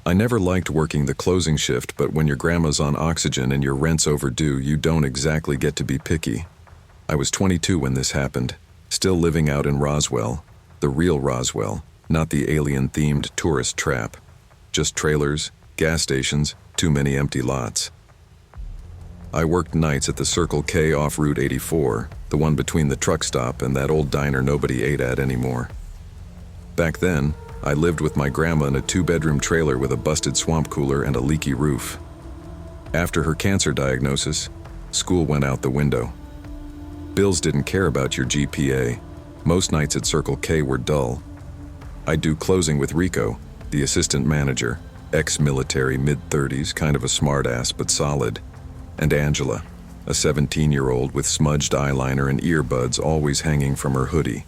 I never liked working the closing shift, but when your grandma's on oxygen and your rent's overdue, you don't exactly get to be picky. I was 22 when this happened, still living out in Roswell, the real Roswell, not the alien-themed tourist trap. Just trailers, gas stations, too many empty lots. I worked nights at the Circle K off Route 84, the one between the truck stop and that old diner nobody ate at anymore. Back then, I lived with my grandma in a 2-bedroom trailer with a busted swamp cooler and a leaky roof. After her cancer diagnosis, school went out the window. Bills didn't care about your GPA. Most nights at Circle K were dull. I'd do closing with Rico, the assistant manager, ex-military, mid-30s, kind of a smartass but solid, and Angela, a 17-year-old with smudged eyeliner and earbuds always hanging from her hoodie.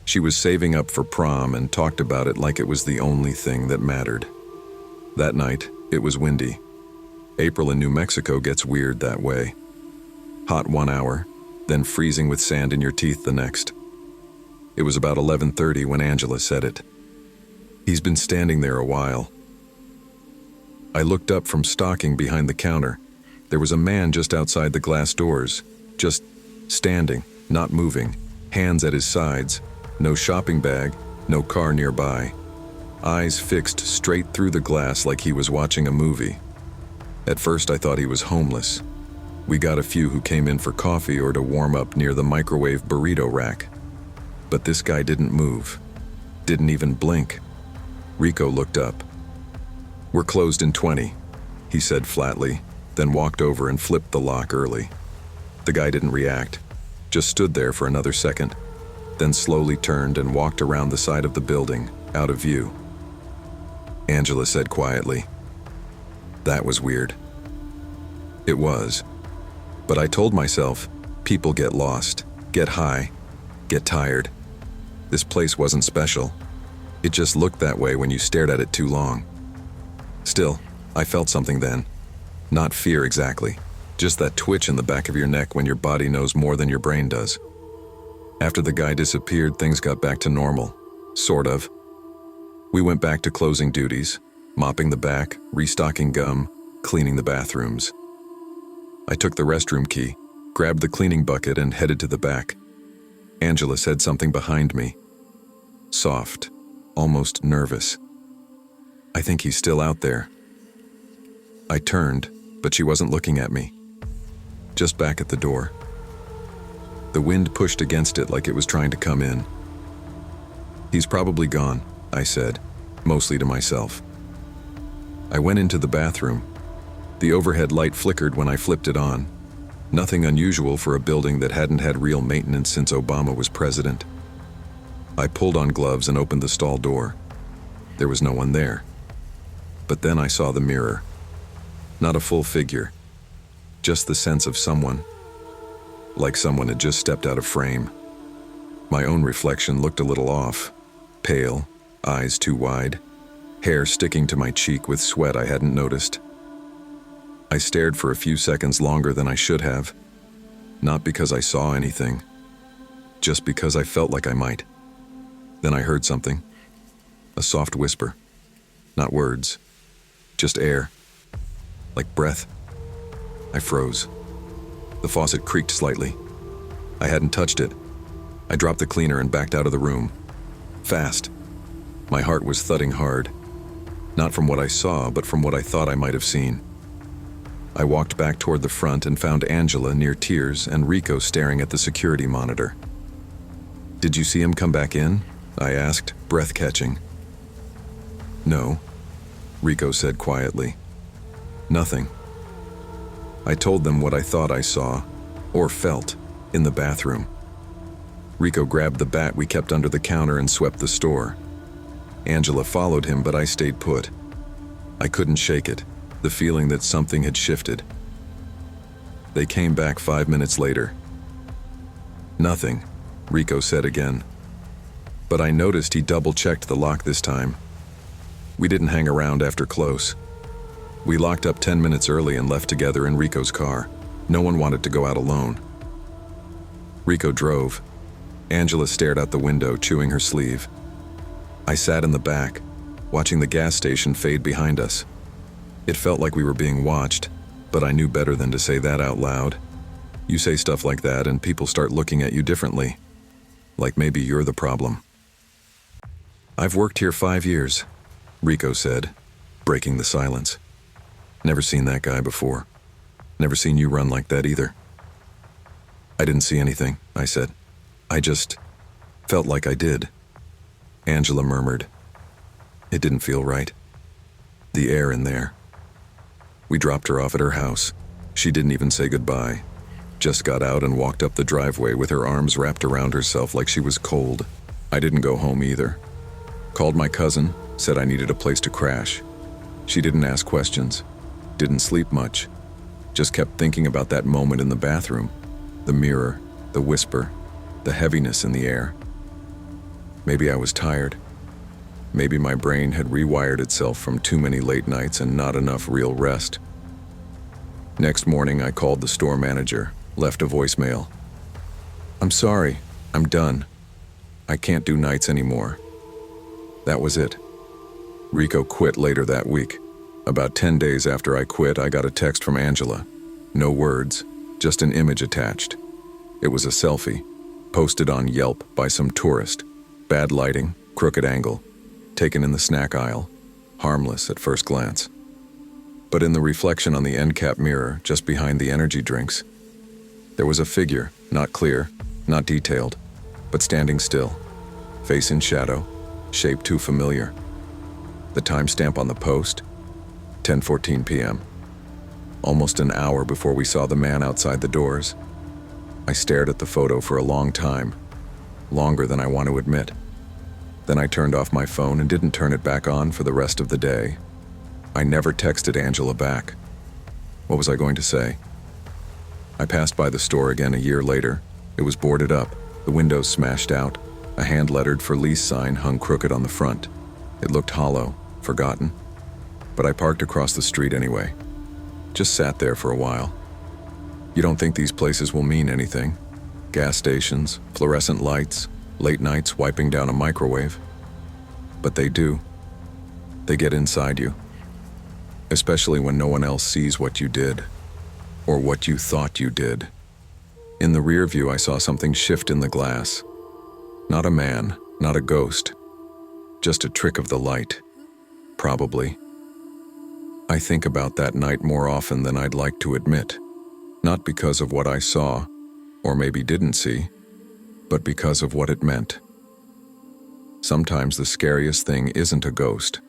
She was saving up for prom and talked about it like it was the only thing that mattered. That night, it was windy. April in New Mexico gets weird that way. Hot 1 hour, then freezing with sand in your teeth the next. It was about 11:30 when Angela said it. He's been standing there a while. I looked up from stocking behind the counter. There was a man just outside the glass doors, just standing, not moving, hands at his sides. No shopping bag, no car nearby. Eyes fixed straight through the glass like he was watching a movie. At first I thought he was homeless. We got a few who came in for coffee or to warm up near the microwave burrito rack. But this guy didn't move. Didn't even blink. Rico looked up. "We're closed in 20, he said flatly, then walked over and flipped the lock early. The guy didn't react, just stood there for another second, then slowly turned and walked around the side of the building, out of view. Angela said quietly, "That was weird." It was. But I told myself, people get lost, get high, get tired. This place wasn't special. It just looked that way when you stared at it too long. Still, I felt something then. Not fear exactly, just that twitch in the back of your neck when your body knows more than your brain does. After the guy disappeared, things got back to normal. Sort of. We went back to closing duties, mopping the back, restocking gum, cleaning the bathrooms. I took the restroom key, grabbed the cleaning bucket, and headed to the back. Angela said something behind me. Soft, almost nervous. "I think he's still out there." I turned, but she wasn't looking at me. Just back at the door. The wind pushed against it like it was trying to come in. "He's probably gone," I said, mostly to myself. I went into the bathroom. The overhead light flickered when I flipped it on. Nothing unusual for a building that hadn't had real maintenance since Obama was president. I pulled on gloves and opened the stall door. There was no one there. But then I saw the mirror. Not a full figure, just the sense of someone. Like someone had just stepped out of frame. My own reflection looked a little off. Pale, eyes too wide, hair sticking to my cheek with sweat I hadn't noticed. I stared for a few seconds longer than I should have. Not because I saw anything, just because I felt like I might. Then I heard something. A soft whisper. Not words, just air. Like breath. I froze. The faucet creaked slightly. I hadn't touched it. I dropped the cleaner and backed out of the room. Fast. My heart was thudding hard. Not from what I saw, but from what I thought I might have seen. I walked back toward the front and found Angela near tears and Rico staring at the security monitor. "Did you see him come back in?" I asked, breath catching. "No," Rico said quietly. "Nothing." I told them what I thought I saw, or felt, in the bathroom. Rico grabbed the bat we kept under the counter and swept the store. Angela followed him, but I stayed put. I couldn't shake it, the feeling that something had shifted. They came back 5 minutes later. "Nothing," Rico said again. But I noticed he double-checked the lock this time. We didn't hang around after close. We locked up 10 minutes early and left together in Rico's car. No one wanted to go out alone. Rico drove. Angela stared out the window, chewing her sleeve. I sat in the back, watching the gas station fade behind us. It felt like we were being watched, but I knew better than to say that out loud. You say stuff like that and people start looking at you differently. Like maybe you're the problem. "I've worked here 5 years," Rico said, breaking the silence. "Never seen that guy before. Never seen you run like that either." "I didn't see anything," I said. "I just felt like I did." Angela murmured. It didn't feel right. The air in there. We dropped her off at her house. She didn't even say goodbye. Just got out and walked up the driveway with her arms wrapped around herself like she was cold. I didn't go home either. Called my cousin, said I needed a place to crash. She didn't ask questions. Didn't sleep much. Just kept thinking about that moment in the bathroom. The mirror, the whisper, the heaviness in the air. Maybe I was tired. Maybe my brain had rewired itself from too many late nights and not enough real rest. Next morning, I called the store manager, left a voicemail. "I'm sorry, I'm done. I can't do nights anymore." That was it. Rico quit later that week. About 10 days after I quit, I got a text from Angela. No words, just an image attached. It was a selfie, posted on Yelp by some tourist. Bad lighting, crooked angle, taken in the snack aisle, harmless at first glance. But in the reflection on the end cap mirror, just behind the energy drinks, there was a figure, not clear, not detailed, but standing still, face in shadow, shape too familiar. The timestamp on the post, 10:14 p.m. Almost an hour before we saw the man outside the doors. I stared at the photo for a long time, longer than I want to admit. Then I turned off my phone and didn't turn it back on for the rest of the day. I never texted Angela back. What was I going to say? I passed by the store again a year later. It was boarded up, the windows smashed out. A hand-lettered "For Lease" sign hung crooked on the front. It looked hollow, forgotten. But I parked across the street anyway. Just sat there for a while. You don't think these places will mean anything. Gas stations, fluorescent lights, late nights wiping down a microwave. But they do. They get inside you. Especially when no one else sees what you did. Or what you thought you did. In the rear view, I saw something shift in the glass. Not a man, not a ghost. Just a trick of the light. Probably. I think about that night more often than I'd like to admit. Not because of what I saw, or maybe didn't see, but because of what it meant. Sometimes the scariest thing isn't a ghost.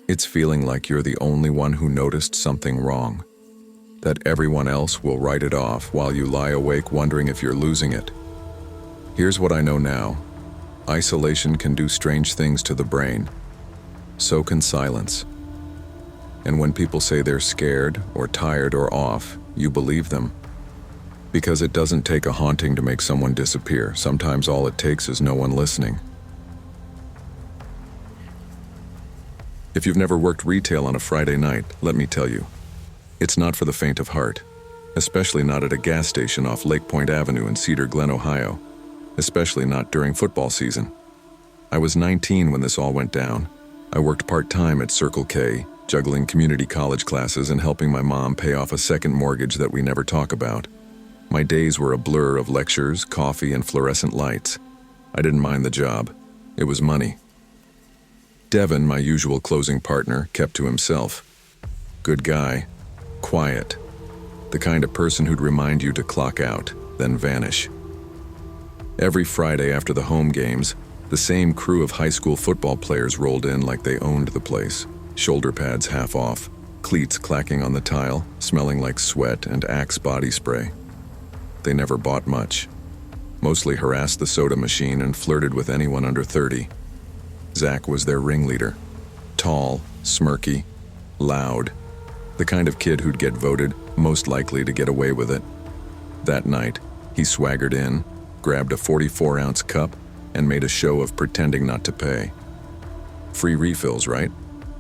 It's feeling like you're the only one who noticed something wrong. That everyone else will write it off while you lie awake wondering if you're losing it. Here's what I know now. Isolation can do strange things to the brain. So can silence. And when people say they're scared or tired or off, you believe them. Because it doesn't take a haunting to make someone disappear. Sometimes all it takes is no one listening. If you've never worked retail on a Friday night, let me tell you, it's not for the faint of heart. Especially not at a gas station off Lake Point Avenue in Cedar Glen, Ohio. Especially not during football season. I was 19 when this all went down. I worked part-time at Circle K, juggling community college classes and helping my mom pay off a second mortgage that we never talk about. My days were a blur of lectures, coffee, and fluorescent lights. I didn't mind the job. It was money. Devin, my usual closing partner, kept to himself. Good guy. Quiet. The kind of person who'd remind you to clock out, then vanish. Every Friday after the home games, the same crew of high school football players rolled in like they owned the place. Shoulder pads half off, cleats clacking on the tile, smelling like sweat and Axe body spray. They never bought much. Mostly harassed the soda machine and flirted with anyone under 30. Zach was their ringleader. Tall, smirky, loud. The kind of kid who'd get voted most likely to get away with it. That night, he swaggered in, grabbed a 44-ounce cup, and made a show of pretending not to pay. "Free refills, right?"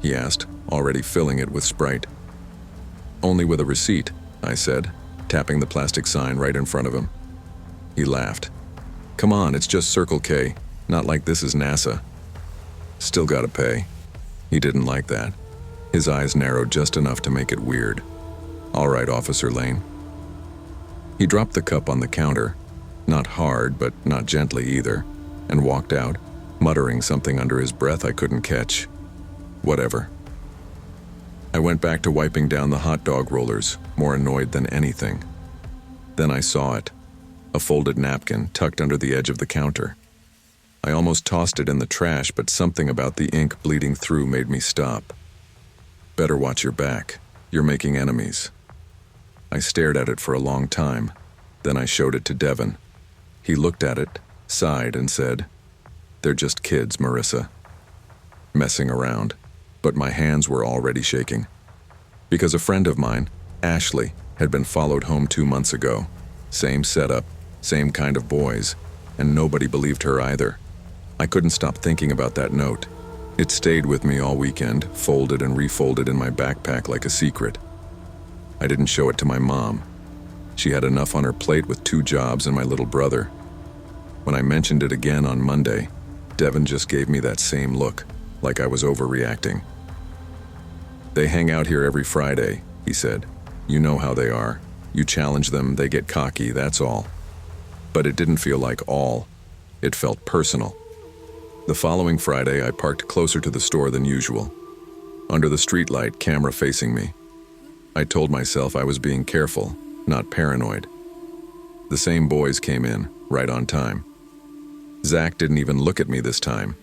he asked, already filling it with Sprite. "Only with a receipt," I said, tapping the plastic sign right in front of him. He laughed. "Come on, it's just Circle K, not like this is NASA." "Still gotta pay." He didn't like that. His eyes narrowed just enough to make it weird. "All right, Officer Lane." He dropped the cup on the counter, not hard but not gently either, and walked out, muttering something under his breath I couldn't catch. Whatever. I went back to wiping down the hot dog rollers, more annoyed than anything. Then I saw it, a folded napkin tucked under the edge of the counter. I almost tossed it in the trash, but something about the ink bleeding through made me stop. "Better watch your back. You're making enemies." I stared at it for a long time. Then I showed it to Devin. He looked at it, sighed, and said, "They're just kids, Marissa. Messing around." But my hands were already shaking. Because a friend of mine, Ashley, had been followed home 2 months ago. Same setup, same kind of boys, and nobody believed her either. I couldn't stop thinking about that note. It stayed with me all weekend, folded and refolded in my backpack like a secret. I didn't show it to my mom. She had enough on her plate with 2 jobs and my little brother. When I mentioned it again on Monday, Devin just gave me that same look, like I was overreacting. "They hang out here every Friday," he said. "You know how they are. You challenge them, they get cocky, that's all." But it didn't feel like all. It felt personal. The following Friday, I parked closer to the store than usual. Under the streetlight, camera facing me. I told myself I was being careful, not paranoid. The same boys came in, right on time. Zach didn't even look at me this time.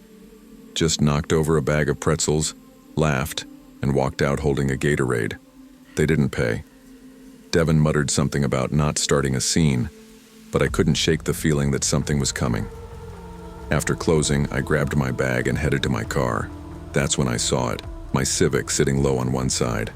Just knocked over a bag of pretzels, laughed, and walked out holding a Gatorade. They didn't pay. Devin muttered something about not starting a scene, but I couldn't shake the feeling that something was coming. After closing, I grabbed my bag and headed to my car. That's when I saw it, my Civic sitting low on one side.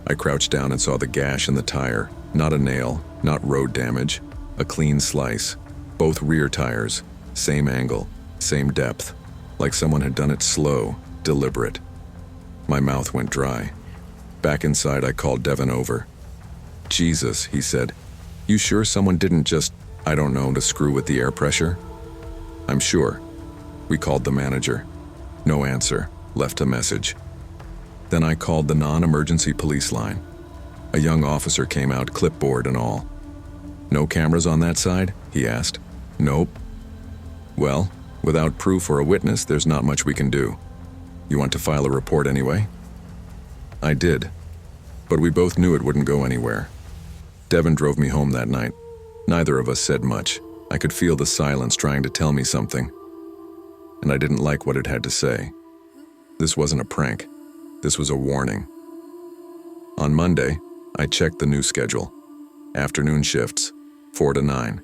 I crouched down and saw the gash in the tire, not a nail, not road damage, a clean slice. Both rear tires, same angle, same depth, like someone had done it slow, deliberate. My mouth went dry. Back inside, I called Devin over. "Jesus," he said. "You sure someone didn't just, I don't know, to screw with the air pressure?" "I'm sure." We called the manager. No answer, left a message. Then I called the non-emergency police line. A young officer came out, clipboard and all. "No cameras on that side?" he asked. "Nope." "Well, without proof or a witness, there's not much we can do. You want to file a report anyway?" I did, but we both knew it wouldn't go anywhere. Devin drove me home that night. Neither of us said much. I could feel the silence trying to tell me something, and I didn't like what it had to say. This wasn't a prank. This was a warning. On Monday, I checked the new schedule. Afternoon shifts, 4 to 9,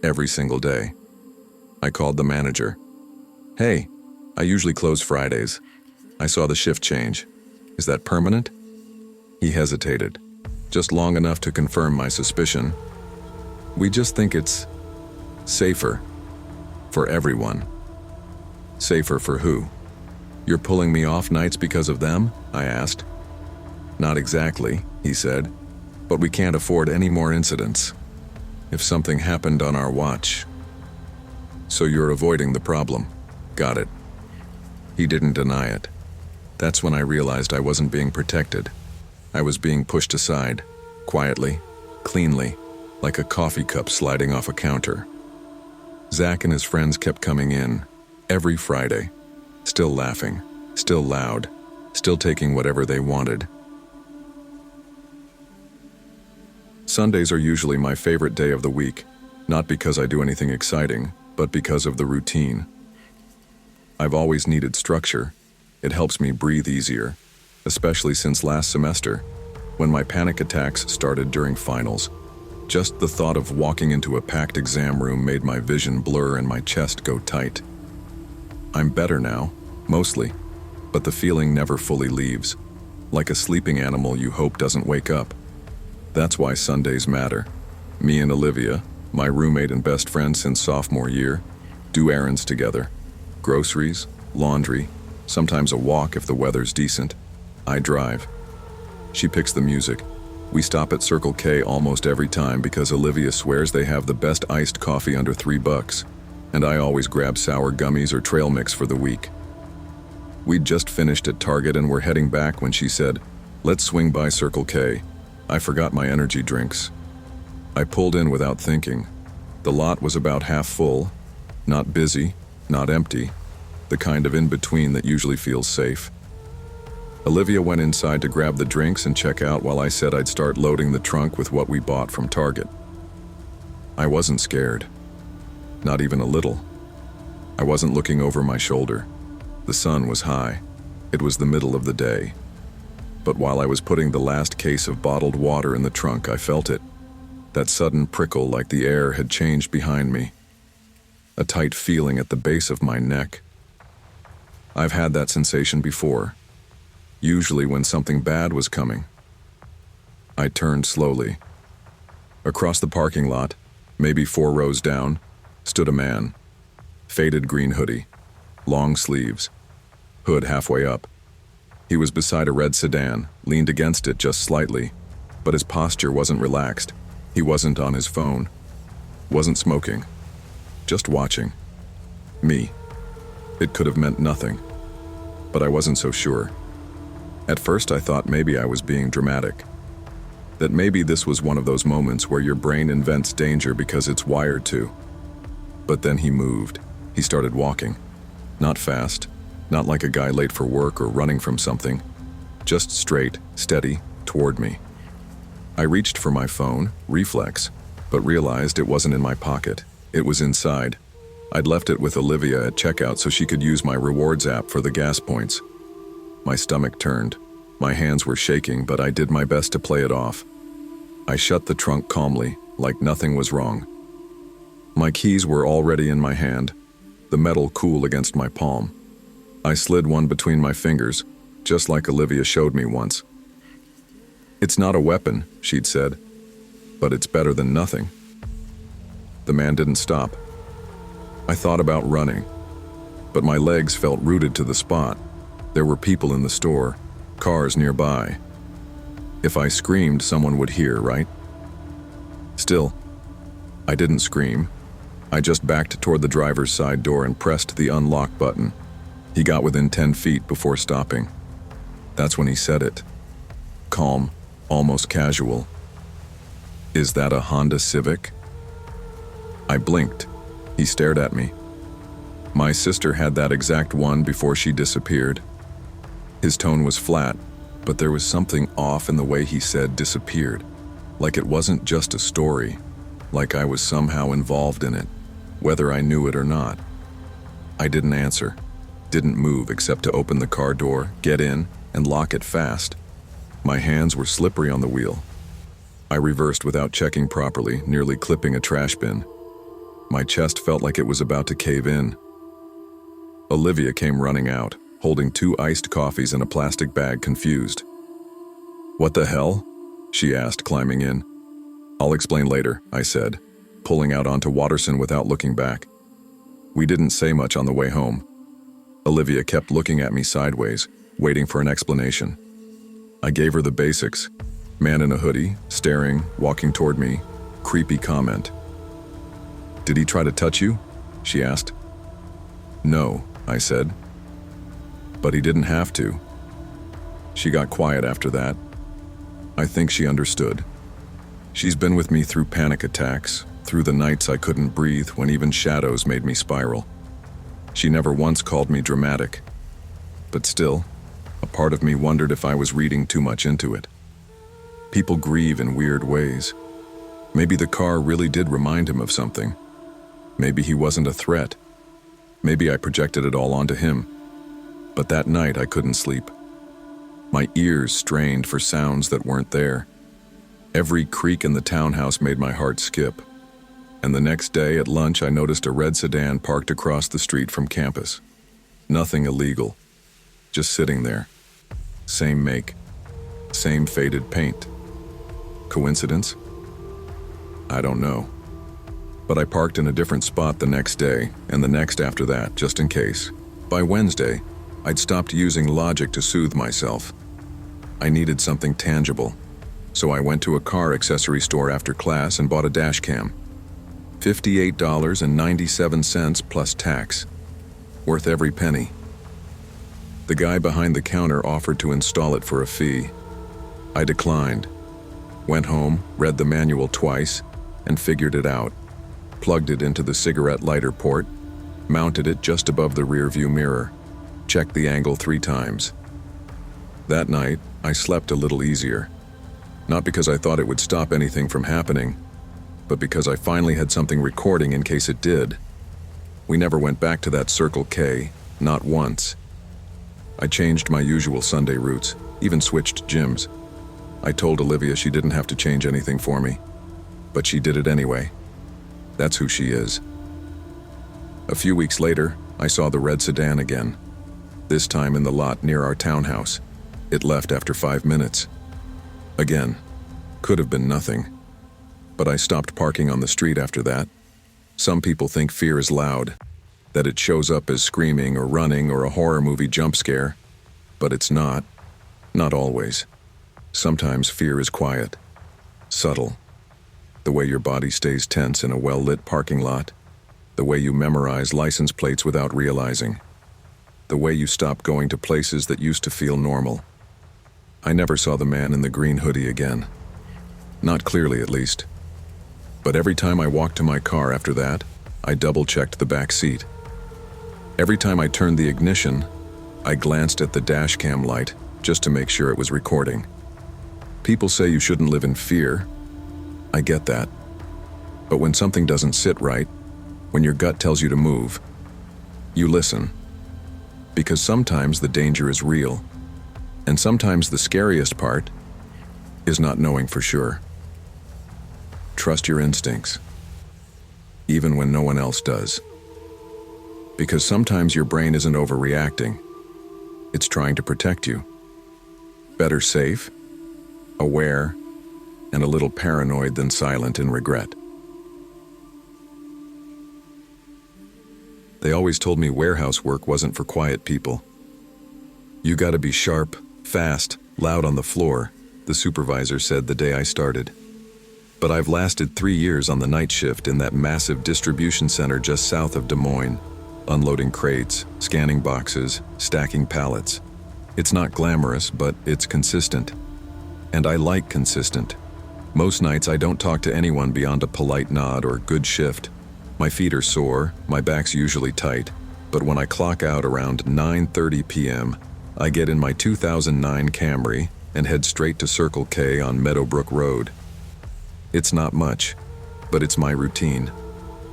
every single day. I called the manager. "Hey, I usually close Fridays. I saw the shift change. Is that permanent?" He hesitated, just long enough to confirm my suspicion. "We just think it's safer for everyone." "Safer for who? You're pulling me off nights because of them?" I asked. "Not exactly," he said, "but we can't afford any more incidents. If something happened on our watch." "So you're avoiding the problem. Got it." He didn't deny it. That's when I realized I wasn't being protected. I was being pushed aside, quietly, cleanly, like a coffee cup sliding off a counter. Zach and his friends kept coming in, every Friday, still laughing, still loud, still taking whatever they wanted. Sundays are usually my favorite day of the week, not because I do anything exciting, but because of the routine. I've always needed structure. It helps me breathe easier, especially since last semester, when my panic attacks started during finals. Just the thought of walking into a packed exam room made my vision blur and my chest go tight. I'm better now, mostly, but the feeling never fully leaves, like a sleeping animal you hope doesn't wake up. That's why Sundays matter. Me and Olivia, my roommate and best friend since sophomore year, do errands together. Groceries, laundry, sometimes a walk if the weather's decent. I drive. She picks the music. We stop at Circle K almost every time because Olivia swears they have the best iced coffee under $3, and I always grab sour gummies or trail mix for the week. We'd just finished at Target and were heading back when she said, "Let's swing by Circle K." I forgot my energy drinks. I pulled in without thinking. The lot was about half full, not busy, not empty, the kind of in-between that usually feels safe. Olivia went inside to grab the drinks and check out while I said I'd start loading the trunk with what we bought from Target. I wasn't scared. Not even a little. I wasn't looking over my shoulder. The sun was high. It was the middle of the day. But while I was putting the last case of bottled water in the trunk, I felt it. That sudden prickle like the air had changed behind me. A tight feeling at the base of my neck. I've had that sensation before. Usually when something bad was coming. I turned slowly. Across the parking lot, maybe 4 rows down, stood a man. Faded green hoodie, long sleeves, hood halfway up. He was beside a red sedan, leaned against it just slightly, but his posture wasn't relaxed. He wasn't on his phone, wasn't smoking, just watching. Me. It could have meant nothing, but I wasn't so sure. At first I thought maybe I was being dramatic, that maybe this was one of those moments where your brain invents danger because it's wired to. But then he moved. He started walking. Not fast, not like a guy late for work or running from something, just straight, steady, toward me. I reached for my phone, reflex, but realized it wasn't in my pocket. It was inside. I'd left it with Olivia at checkout so she could use my rewards app for the gas points. My stomach turned. My hands were shaking, but I did my best to play it off. I shut the trunk calmly, like nothing was wrong. My keys were already in my hand, the metal cool against my palm. I slid one between my fingers, just like Olivia showed me once. "It's not a weapon," she'd said, "but it's better than nothing." The man didn't stop. I thought about running, but my legs felt rooted to the spot. There were people in the store, cars nearby. If I screamed, someone would hear, right? Still, I didn't scream. I just backed toward the driver's side door and pressed the unlock button. He got within 10 feet before stopping. That's when he said it. Calm, almost casual. "Is that a Honda Civic?" I blinked. He stared at me. My sister had that exact one before she disappeared. His tone was flat, but there was something off in the way he said disappeared. Like it wasn't just a story, like I was somehow involved in it, whether I knew it or not. I didn't answer, didn't move except to open the car door, get in, and lock it fast. My hands were slippery on the wheel. I reversed without checking properly, nearly clipping a trash bin. My chest felt like it was about to cave in. Olivia came running out, holding 2 iced coffees in a plastic bag, confused. "What the hell?" she asked, climbing in. "I'll explain later," I said, pulling out onto Watterson without looking back. We didn't say much on the way home. Olivia kept looking at me sideways, waiting for an explanation. I gave her the basics. Man in a hoodie, staring, walking toward me, creepy comment. "Did he try to touch you?" she asked. "No," I said. "But he didn't have to." She got quiet after that. I think she understood. She's been with me through panic attacks, through the nights I couldn't breathe when even shadows made me spiral. She never once called me dramatic. But still, a part of me wondered if I was reading too much into it. People grieve in weird ways. Maybe the car really did remind him of something. Maybe he wasn't a threat. Maybe I projected it all onto him. But that night I couldn't sleep. My ears strained for sounds that weren't there. Every creak in the townhouse made my heart skip. And the next day at lunch I noticed a red sedan parked across the street from campus. Nothing illegal. Just sitting there. Same make. Same faded paint. Coincidence? I don't know. But I parked in a different spot the next day, and the next after that, just in case. By Wednesday, I'd stopped using logic to soothe myself. I needed something tangible. So I went to a car accessory store after class and bought a dash cam. $58.97 plus tax. Worth every penny. The guy behind the counter offered to install it for a fee. I declined. Went home, read the manual twice, and figured it out. Plugged it into the cigarette lighter port, mounted it just above the rear-view mirror, checked the angle 3 times. That night, I slept a little easier. Not because I thought it would stop anything from happening, but because I finally had something recording in case it did. We never went back to that Circle K, not once. I changed my usual Sunday routes, even switched gyms. I told Olivia she didn't have to change anything for me, but she did it anyway. That's who she is. A few weeks later, I saw the red sedan again, this time in the lot near our townhouse. It left after 5 minutes. Again, could have been nothing, but I stopped parking on the street after that. Some people think fear is loud, that it shows up as screaming or running or a horror movie jump scare, but it's not. Not always. Sometimes fear is quiet, subtle. The way your body stays tense in a well-lit parking lot, the way you memorize license plates without realizing, the way you stop going to places that used to feel normal. I never saw the man in the green hoodie again. Not clearly, at least. But every time I walked to my car after that, I double-checked the back seat. Every time I turned the ignition, I glanced at the dash cam light just to make sure it was recording. People say you shouldn't live in fear. I get that. But when something doesn't sit right, when your gut tells you to move, you listen. Because sometimes the danger is real, and sometimes the scariest part is not knowing for sure. Trust your instincts, even when no one else does. Because sometimes your brain isn't overreacting. It's trying to protect you. Better safe, aware, and a little paranoid than silent in regret. They always told me warehouse work wasn't for quiet people. You gotta be sharp, fast, loud on the floor, the supervisor said the day I started. But I've lasted 3 years on the night shift in that massive distribution center just south of Des Moines, unloading crates, scanning boxes, stacking pallets. It's not glamorous, but it's consistent. And I like consistent. Most nights I don't talk to anyone beyond a polite nod or good shift. My feet are sore, my back's usually tight, but when I clock out around 9:30 p.m., I get in my 2009 Camry and head straight to Circle K on Meadowbrook Road. It's not much, but it's my routine.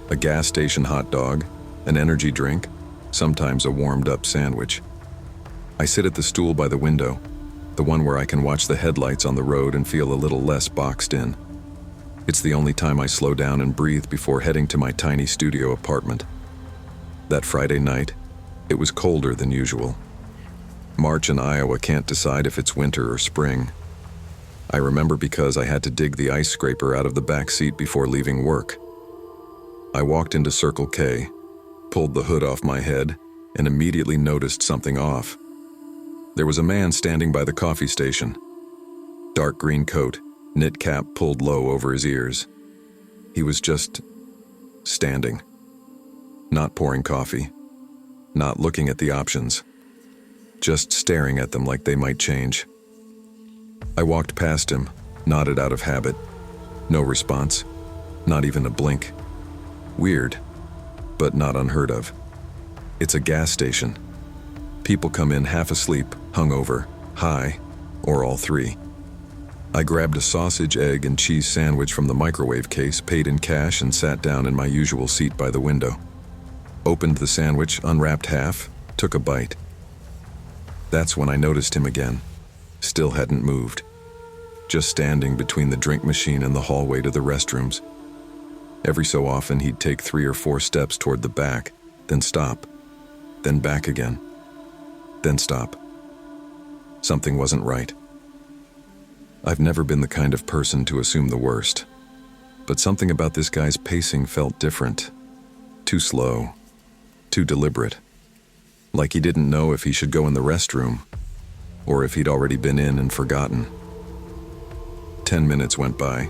A gas station hot dog, an energy drink, sometimes a warmed-up sandwich. I sit at the stool by the window, the one where I can watch the headlights on the road and feel a little less boxed in. It's the only time I slow down and breathe before heading to my tiny studio apartment. That Friday night, it was colder than usual. March in Iowa can't decide if it's winter or spring. I remember because I had to dig the ice scraper out of the back seat before leaving work. I walked into Circle K, pulled the hood off my head, and immediately noticed something off. There was a man standing by the coffee station. Dark green coat, knit cap pulled low over his ears. He was just standing. Not pouring coffee. Not looking at the options. Just staring at them like they might change. I walked past him, nodded out of habit. No response. Not even a blink. Weird, but not unheard of. It's a gas station. People come in half asleep, hungover, high, or all three. I grabbed a sausage, egg, and cheese sandwich from the microwave case, paid in cash, and sat down in my usual seat by the window. Opened the sandwich, unwrapped half, took a bite. That's when I noticed him again. Still hadn't moved. Just standing between the drink machine and the hallway to the restrooms. Every so often he'd take 3 or 4 steps toward the back, then stop, then back again, then stop. Something wasn't right. I've never been the kind of person to assume the worst, but something about this guy's pacing felt different. Too slow, too deliberate. Like he didn't know if he should go in the restroom, or if he'd already been in and forgotten. 10 minutes went by.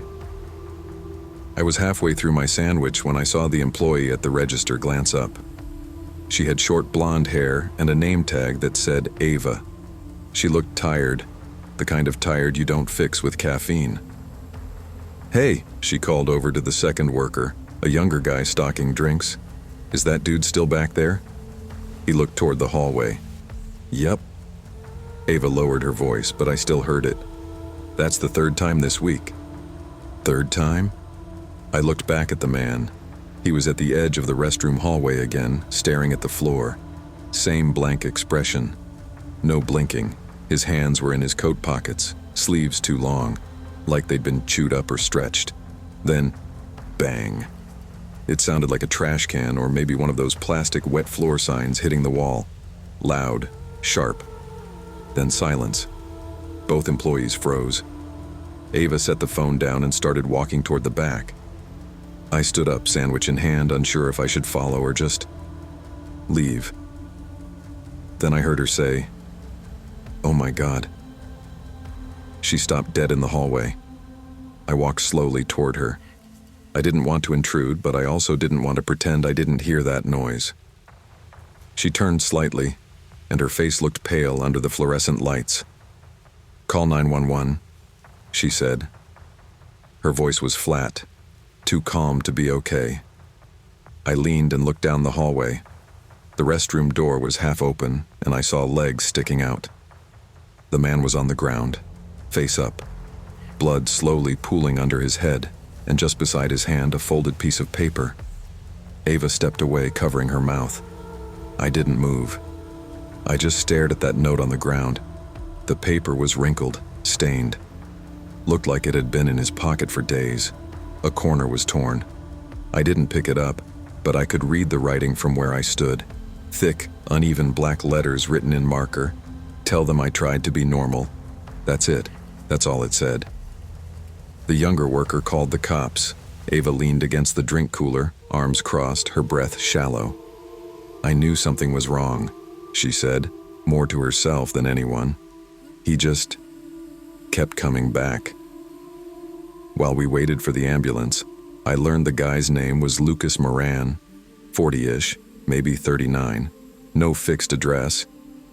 I was halfway through my sandwich when I saw the employee at the register glance up. She had short blonde hair and a name tag that said Ava. She looked tired, the kind of tired you don't fix with caffeine. "Hey," she called over to the second worker, a younger guy stocking drinks. "Is that dude still back there?" He looked toward the hallway. "Yep." Ava lowered her voice, but I still heard it. "That's the third time this week." "Third time?" I looked back at the man. He was at the edge of the restroom hallway again, staring at the floor. Same blank expression. No blinking. His hands were in his coat pockets, sleeves too long, like they'd been chewed up or stretched. Then, bang. It sounded like a trash can or maybe one of those plastic wet floor signs hitting the wall. Loud, sharp. Then silence. Both employees froze. Ava set the phone down and started walking toward the back. I stood up, sandwich in hand, unsure if I should follow or just leave. Then I heard her say, "Oh my God." She stopped dead in the hallway. I walked slowly toward her. I didn't want to intrude, but I also didn't want to pretend I didn't hear that noise. She turned slightly, and her face looked pale under the fluorescent lights. "Call 911, she said. Her voice was flat, too calm to be okay. I leaned and looked down the hallway. The restroom door was half open, and I saw legs sticking out. The man was on the ground, face up, blood slowly pooling under his head, and just beside his hand a folded piece of paper. Ava stepped away, covering her mouth. I didn't move. I just stared at that note on the ground. The paper was wrinkled, stained. Looked like it had been in his pocket for days. A corner was torn. I didn't pick it up, but I could read the writing from where I stood. Thick, uneven black letters written in marker. "Tell them I tried to be normal." That's it. That's all it said. The younger worker called the cops. Ava leaned against the drink cooler, arms crossed, her breath shallow. "I knew something was wrong," she said, more to herself than anyone. "He just kept coming back." While we waited for the ambulance, I learned the guy's name was Lucas Moran, 40-ish, maybe 39. No fixed address.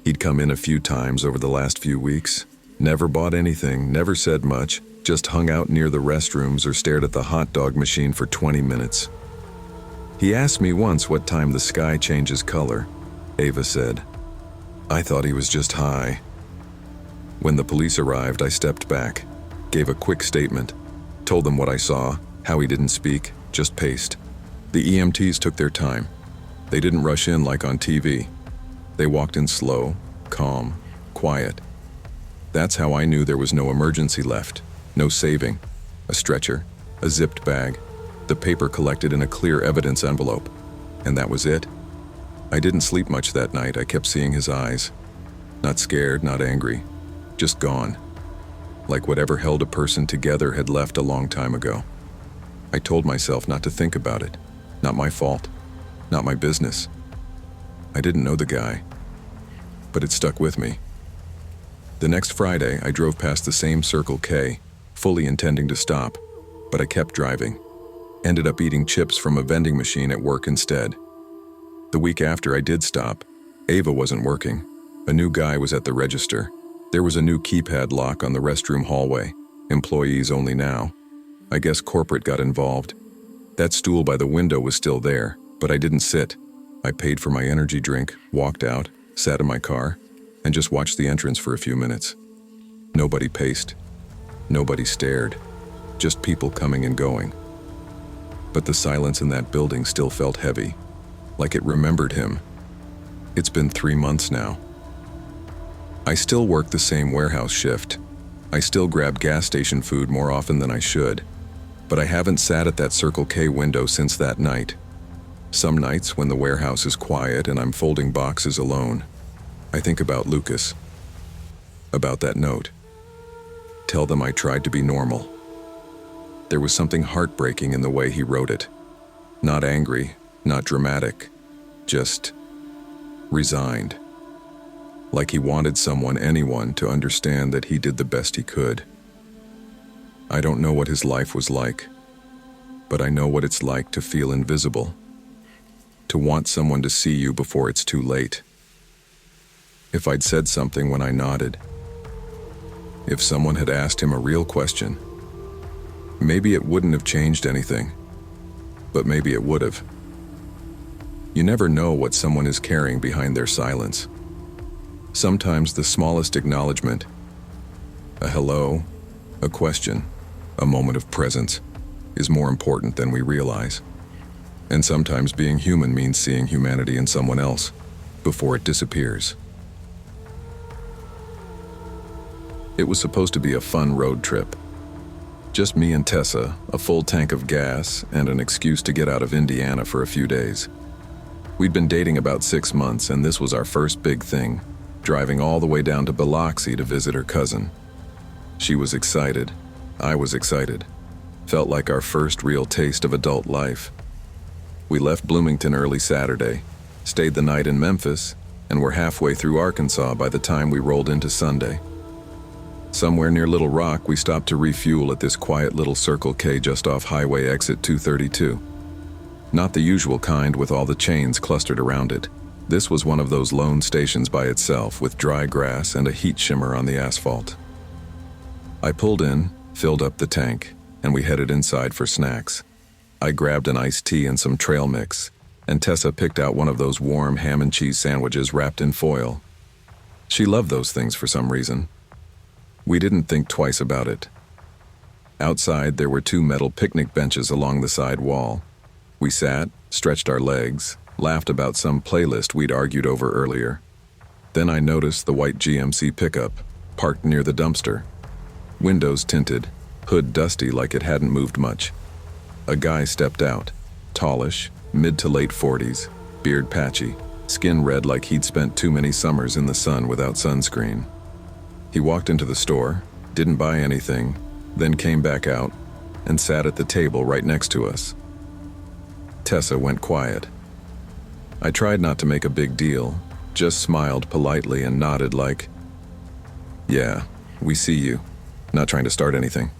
He'd come in a few times over the last few weeks. Never bought anything, never said much, just hung out near the restrooms or stared at the hot dog machine for 20 minutes. "He asked me once what time the sky changes color," Ava said. "I thought he was just high." When the police arrived, I stepped back, gave a quick statement, told them what I saw, how he didn't speak, just paced. The EMTs took their time. They didn't rush in like on TV. They walked in slow, calm, quiet. That's how I knew there was no emergency left, no saving. A stretcher, a zipped bag, the paper collected in a clear evidence envelope. And that was it. I didn't sleep much that night. I kept seeing his eyes. Not scared, not angry, just gone. Like whatever held a person together had left a long time ago. I told myself not to think about it. Not my fault. Not my business. I didn't know the guy, but it stuck with me. The next Friday, I drove past the same Circle K, fully intending to stop, but I kept driving. Ended up eating chips from a vending machine at work instead. The week after I did stop, Ava wasn't working. A new guy was at the register. There was a new keypad lock on the restroom hallway. Employees only now. I guess corporate got involved. That stool by the window was still there, but I didn't sit. I paid for my energy drink, walked out, sat in my car, and just watched the entrance for a few minutes. Nobody paced. Nobody stared. Just people coming and going. But the silence in that building still felt heavy, like it remembered him. It's been 3 months now. I still work the same warehouse shift. I still grab gas station food more often than I should. But I haven't sat at that Circle K window since that night. Some nights when the warehouse is quiet and I'm folding boxes alone, I think about Lucas. About that note. Tell them I tried to be normal. There was something heartbreaking in the way he wrote it. Not angry, not dramatic, just resigned. Like he wanted someone, anyone, to understand that he did the best he could. I don't know what his life was like, but I know what it's like to feel invisible. to want someone to see you before it's too late. If I'd said something when I nodded, if someone had asked him a real question, maybe it wouldn't have changed anything, but maybe it would have. You never know what someone is carrying behind their silence. Sometimes the smallest acknowledgement, a hello, a question, a moment of presence, is more important than we realize. And sometimes being human means seeing humanity in someone else before it disappears. It was supposed to be a fun road trip. Just me and Tessa, a full tank of gas, and an excuse to get out of Indiana for a few days. We'd been dating about 6 months, and this was our first big thing, driving all the way down to Biloxi to visit her cousin. She was excited. I was excited. Felt like our first real taste of adult life. We left Bloomington early Saturday, stayed the night in Memphis, and were halfway through Arkansas by the time we rolled into Sunday. Somewhere near Little Rock, we stopped to refuel at this quiet little Circle K just off Highway Exit 232. Not the usual kind with all the chains clustered around it. This was one of those lone stations by itself with dry grass and a heat shimmer on the asphalt. I pulled in, filled up the tank, and we headed inside for snacks. I grabbed an iced tea and some trail mix, and Tessa picked out one of those warm ham and cheese sandwiches wrapped in foil. She loved those things for some reason. We didn't think twice about it. Outside, there were 2 metal picnic benches along the side wall. We sat, stretched our legs, laughed about some playlist we'd argued over earlier. Then I noticed the white GMC pickup, parked near the dumpster. Windows tinted, hood dusty like it hadn't moved much. A guy stepped out, tallish, mid to late 40s, beard patchy, skin red like he'd spent too many summers in the sun without sunscreen. He walked into the store, didn't buy anything, then came back out and sat at the table right next to us. Tessa went quiet. I tried not to make a big deal, just smiled politely and nodded like, "Yeah, we see you. Not trying to start anything."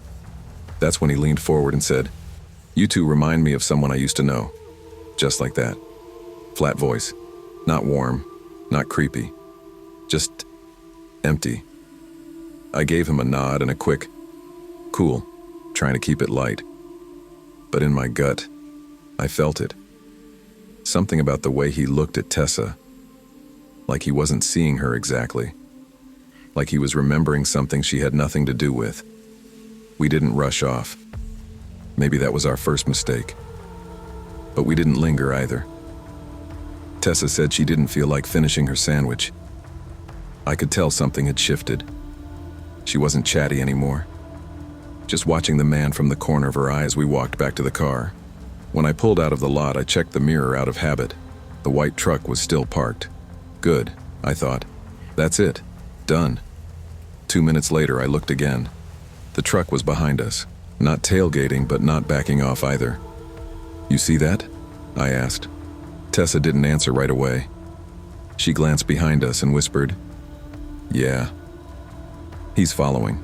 That's when he leaned forward and said, "You two remind me of someone I used to know." Just like that. Flat voice. Not warm, not creepy. Just empty. I gave him a nod and a quick, "Cool," trying to keep it light. But in my gut, I felt it. Something about the way he looked at Tessa. Like he wasn't seeing her exactly. Like he was remembering something she had nothing to do with. We didn't rush off. Maybe that was our first mistake. But we didn't linger either. Tessa said she didn't feel like finishing her sandwich. I could tell something had shifted. She wasn't chatty anymore. Just watching the man from the corner of her eyes, we walked back to the car. When I pulled out of the lot, I checked the mirror out of habit. The white truck was still parked. Good, I thought. That's it. Done. 2 minutes later, I looked again. The truck was behind us. Not tailgating, but not backing off either. "You see that?" I asked. Tessa didn't answer right away. She glanced behind us and whispered, "Yeah." He's following.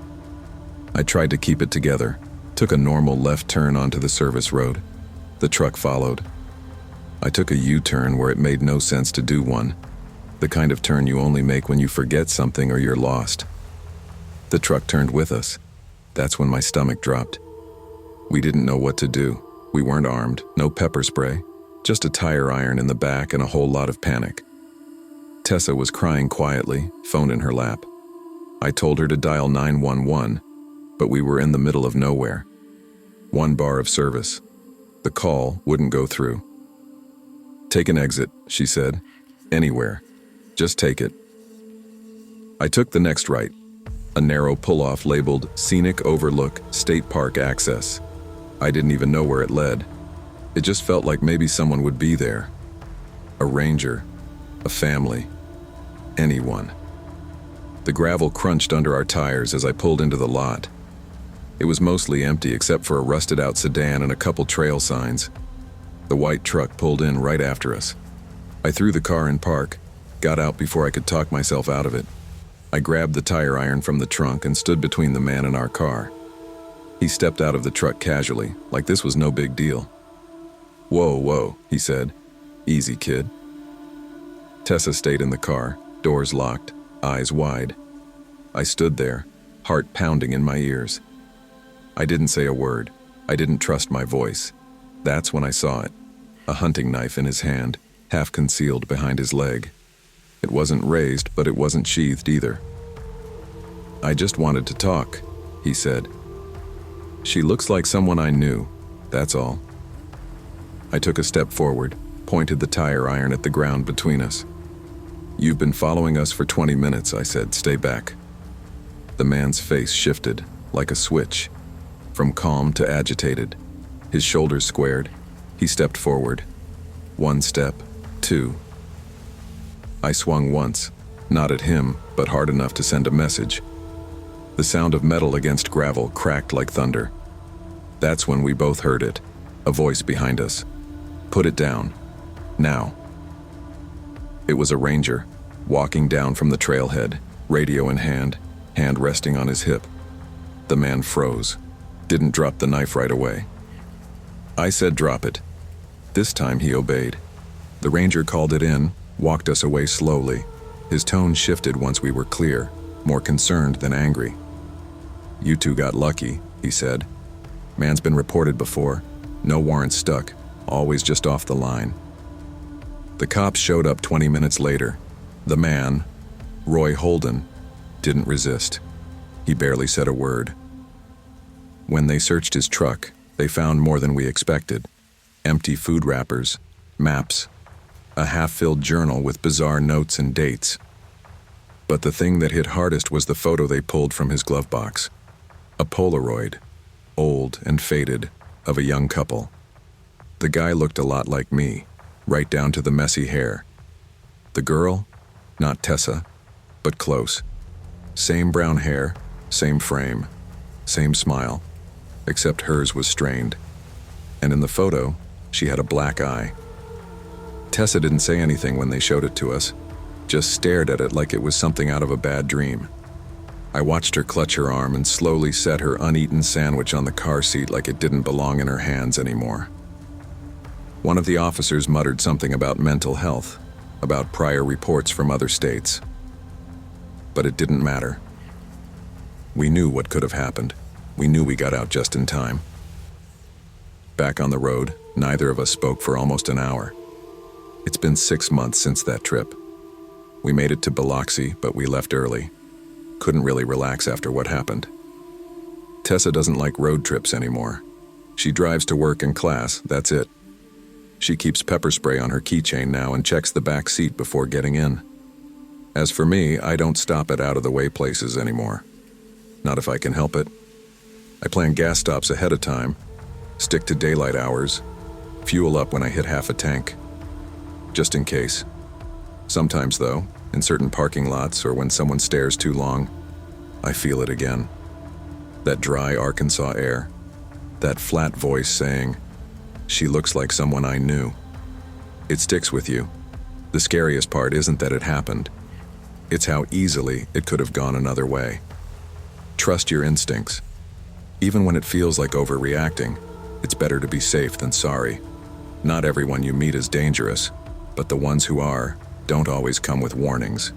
I tried to keep it together, took a normal left turn onto the service road. The truck followed. I took a U-turn where it made no sense to do one, the kind of turn you only make when you forget something or you're lost. The truck turned with us. That's when my stomach dropped. We didn't know what to do. We weren't armed, no pepper spray, just a tire iron in the back and a whole lot of panic. Tessa was crying quietly, phone in her lap. I told her to dial 911, but we were in the middle of nowhere. 1 bar of service. The call wouldn't go through. "Take an exit," she said. "Anywhere. Just take it." I took the next right, a narrow pull-off labeled Scenic Overlook State Park Access. I didn't even know where it led. It just felt like maybe someone would be there. A ranger, a family, anyone. The gravel crunched under our tires as I pulled into the lot. It was mostly empty except for a rusted-out sedan and a couple trail signs. The white truck pulled in right after us. I threw the car in park, got out before I could talk myself out of it. I grabbed the tire iron from the trunk and stood between the man and our car. He stepped out of the truck casually, like this was no big deal. "Whoa, whoa," he said. Easy, kid. Tessa stayed in the car, doors locked, eyes wide. I stood there, heart pounding in my ears. I didn't say a word. I didn't trust my voice. That's when I saw it. A hunting knife in his hand, half concealed behind his leg. It wasn't raised, but it wasn't sheathed either. "I just wanted to talk," he said. "She looks like someone I knew, that's all." I took a step forward, pointed the tire iron at the ground between us. "You've been following us for 20 minutes, I said. Stay back." The man's face shifted, like a switch, from calm to agitated. His shoulders squared. He stepped forward. One step, two. I swung once, not at him, but hard enough to send a message. The sound of metal against gravel cracked like thunder. That's when we both heard it, a voice behind us. "Put it down. Now." It was a ranger, walking down from the trailhead, radio in hand, hand resting on his hip. The man froze, didn't drop the knife right away. I said drop it. This time he obeyed. The ranger called it in, walked us away slowly. His tone shifted once we were clear, more concerned than angry. "You two got lucky," he said. "Man's been reported before. No warrant stuck, always just off the line." The cops showed up 20 minutes later. The man, Roy Holden, didn't resist. He barely said a word. When they searched his truck, they found more than we expected. Empty food wrappers, maps, a half-filled journal with bizarre notes and dates. But the thing that hit hardest was the photo they pulled from his glove box. A Polaroid, old and faded, of a young couple. The guy looked a lot like me, right down to the messy hair. The girl, not Tessa, but close. Same brown hair, same frame, same smile, except hers was strained. And in the photo, she had a black eye. Tessa didn't say anything when they showed it to us, just stared at it like it was something out of a bad dream. I watched her clutch her arm and slowly set her uneaten sandwich on the car seat like it didn't belong in her hands anymore. One of the officers muttered something about mental health, about prior reports from other states. But it didn't matter. We knew what could have happened. We knew we got out just in time. Back on the road, neither of us spoke for almost an hour. It's been 6 months since that trip. We made it to Biloxi, but we left early. Couldn't really relax after what happened. Tessa doesn't like road trips anymore. She drives to work and class, that's it. She keeps pepper spray on her keychain now and checks the back seat before getting in. As for me, I don't stop at out-of-the-way places anymore. Not if I can help it. I plan gas stops ahead of time, stick to daylight hours, fuel up when I hit half a tank. Just in case. Sometimes, though, in certain parking lots or when someone stares too long, I feel it again. That dry Arkansas air. That flat voice saying, "She looks like someone I knew." It sticks with you. The scariest part isn't that it happened. It's how easily it could have gone another way. Trust your instincts. Even when it feels like overreacting, it's better to be safe than sorry. Not everyone you meet is dangerous, but the ones who are don't always come with warnings.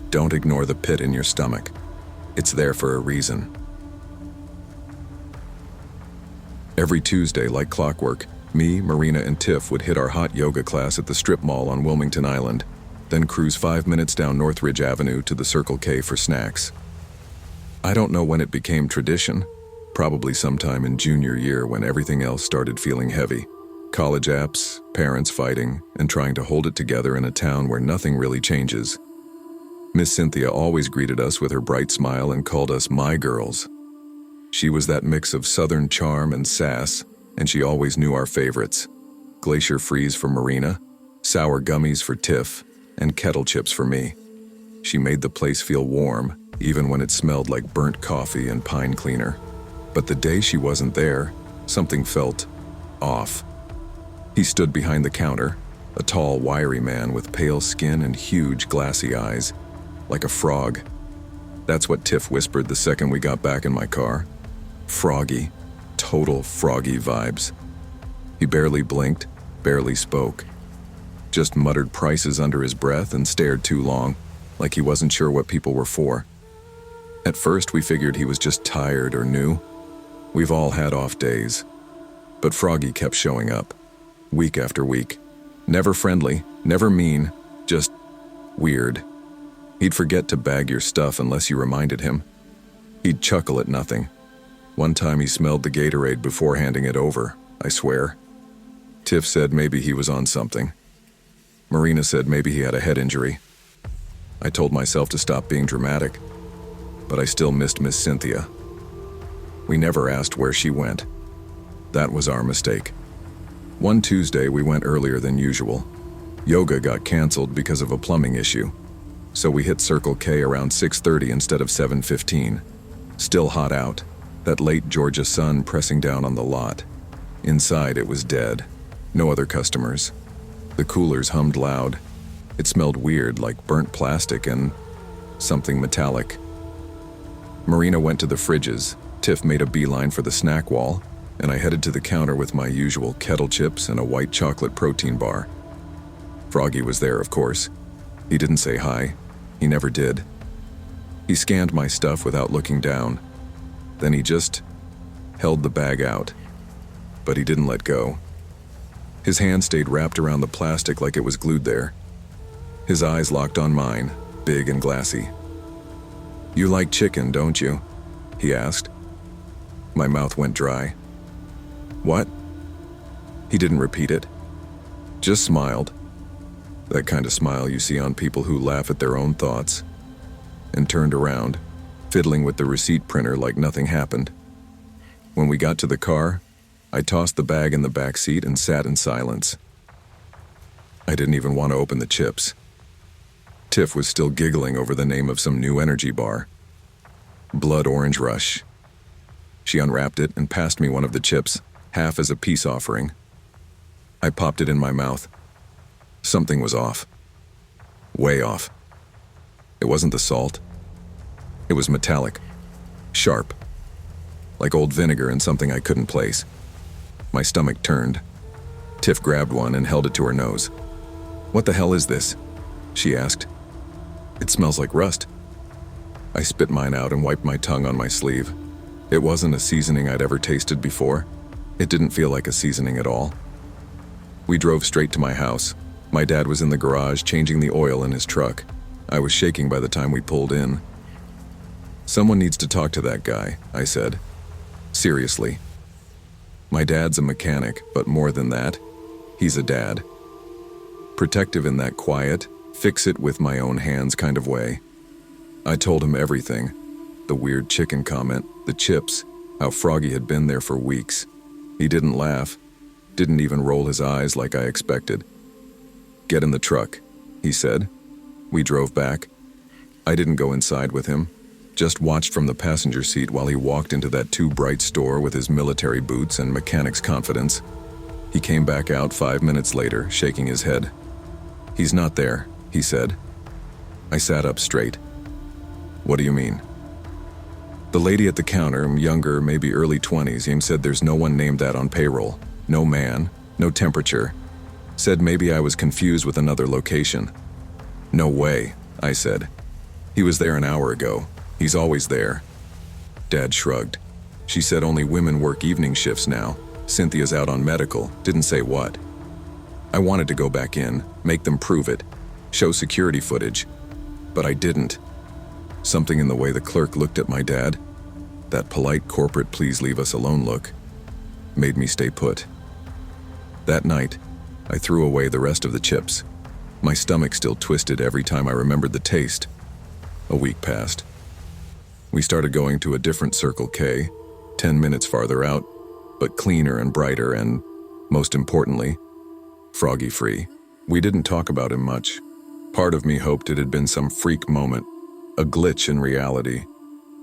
Don't ignore the pit in your stomach. It's there for a reason. Every Tuesday, like clockwork, me, Marina, and Tiff would hit our hot yoga class at the strip mall on Wilmington Island, then cruise 5 minutes down Northridge Avenue to the Circle K for snacks. I don't know when it became tradition, probably sometime in junior year when everything else started feeling heavy. College apps, parents fighting, and trying to hold it together in a town where nothing really changes. Miss Cynthia always greeted us with her bright smile and called us my girls. She was that mix of southern charm and sass, and she always knew our favorites. Glacier Freeze for Marina, sour gummies for Tiff, and kettle chips for me. She made the place feel warm, even when it smelled like burnt coffee and pine cleaner. But the day she wasn't there, something felt off. He stood behind the counter, a tall, wiry man with pale skin and huge, glassy eyes, like a frog. That's what Tiff whispered the second we got back in my car. Froggy, total froggy vibes. He barely blinked, barely spoke. Just muttered prices under his breath and stared too long, like he wasn't sure what people were for. At first, we figured he was just tired or new. We've all had off days. But Froggy kept showing up, week after week. Never friendly, never mean, just weird. He'd forget to bag your stuff unless you reminded him. He'd chuckle at nothing. One time he smelled the Gatorade before handing it over, I swear. Tiff said maybe he was on something. Marina said maybe he had a head injury. I told myself to stop being dramatic, but I still missed Miss Cynthia. We never asked where she went. That was our mistake. One Tuesday, we went earlier than usual. Yoga got canceled because of a plumbing issue, so we hit Circle K around 6:30 instead of 7:15. Still hot out, that late Georgia sun pressing down on the lot. Inside, it was dead. No other customers. The coolers hummed loud. It smelled weird, like burnt plastic and something metallic. Marina went to the fridges. Tiff made a beeline for the snack wall, and I headed to the counter with my usual kettle chips and a white chocolate protein bar. Froggy was there, of course. He didn't say hi. He never did. He scanned my stuff without looking down. Then he just held the bag out. But he didn't let go. His hand stayed wrapped around the plastic like it was glued there. His eyes locked on mine, big and glassy. "You like chicken, don't you?" he asked. My mouth went dry. "What?" He didn't repeat it. Just smiled. That kind of smile you see on people who laugh at their own thoughts. And turned around, fiddling with the receipt printer like nothing happened. When we got to the car, I tossed the bag in the back seat and sat in silence. I didn't even want to open the chips. Tiff was still giggling over the name of some new energy bar. Blood Orange Rush. She unwrapped it and passed me one of the chips, half as a peace offering. I popped it in my mouth. Something was off. Way off. It wasn't the salt. It was metallic. Sharp. Like old vinegar and something I couldn't place. My stomach turned. Tiff grabbed one and held it to her nose. "What the hell is this?" she asked. "It smells like rust." I spit mine out and wiped my tongue on my sleeve. It wasn't a seasoning I'd ever tasted before. It didn't feel like a seasoning at all. We drove straight to my house. My dad was in the garage changing the oil in his truck. I was shaking by the time we pulled in. "Someone needs to talk to that guy," I said. Seriously. My dad's a mechanic, but more than that, he's a dad. Protective in that quiet, fix-it-with-my-own-hands kind of way. I told him everything. The weird chicken comment, the chips, how Froggy had been there for weeks. He didn't laugh, didn't even roll his eyes like I expected. "Get in the truck," he said. We drove back. I didn't go inside with him, just watched from the passenger seat while he walked into that too-bright store with his military boots and mechanic's confidence. He came back out 5 minutes later, shaking his head. "He's not there," he said. I sat up straight. "What do you mean?" The lady at the counter, younger, maybe early 20s, said there's no one named that on payroll. No man, no temperature. Said maybe I was confused with another location. "No way," I said. "He was there an hour ago. He's always there." Dad shrugged. She said only women work evening shifts now. Cynthia's out on medical, didn't say what. I wanted to go back in, make them prove it, show security footage. But I didn't. Something in the way the clerk looked at my dad, that polite corporate please leave us alone look, made me stay put. That night, I threw away the rest of the chips. My stomach still twisted every time I remembered the taste. A week passed. We started going to a different Circle K, 10 minutes farther out, but cleaner and brighter and, most importantly, Froggy-free. We didn't talk about him much. Part of me hoped it had been some freak moment, a glitch in reality,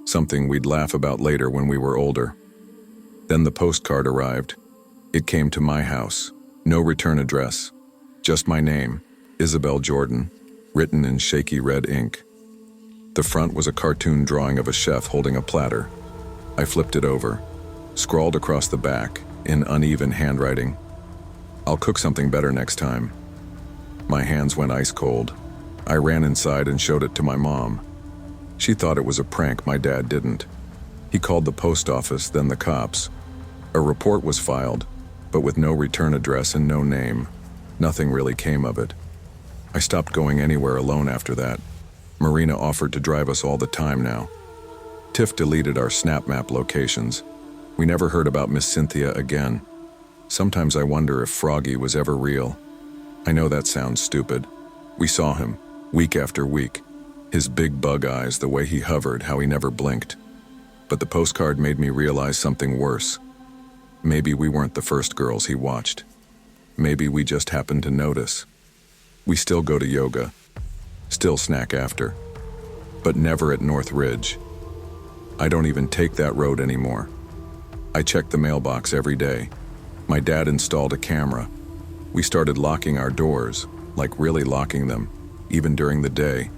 something we'd laugh about later when we were older. Then the postcard arrived. It came to my house. No return address. Just my name, Isabel Jordan, written in shaky red ink. The front was a cartoon drawing of a chef holding a platter. I flipped it over, scrawled across the back, in uneven handwriting, "I'll cook something better next time." My hands went ice cold. I ran inside and showed it to my mom. She thought it was a prank, my dad didn't. He called the post office, then the cops. A report was filed, but with no return address and no name. Nothing really came of it. I stopped going anywhere alone after that. Marina offered to drive us all the time now. Tiff deleted our Snap Map locations. We never heard about Miss Cynthia again. Sometimes I wonder if Froggy was ever real. I know that sounds stupid. We saw him, week after week. His big bug eyes, the way he hovered, how he never blinked. But the postcard made me realize something worse. Maybe we weren't the first girls he watched. Maybe we just happened to notice. We still go to yoga, still snack after, but never at North Ridge. I don't even take that road anymore. I check the mailbox every day. My dad installed a camera. We started locking our doors, like really locking them, even during the day.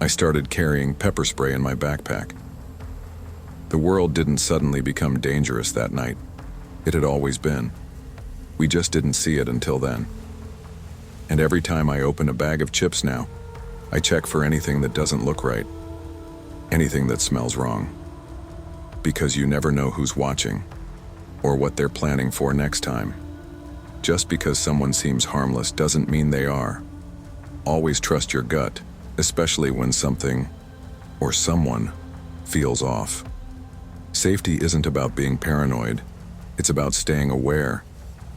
I started carrying pepper spray in my backpack. The world didn't suddenly become dangerous that night. It had always been. We just didn't see it until then. And every time I open a bag of chips now, I check for anything that doesn't look right. Anything that smells wrong. Because you never know who's watching, or what they're planning for next time. Just because someone seems harmless doesn't mean they are. Always trust your gut, especially when something, or someone, feels off. Safety isn't about being paranoid. It's about staying aware,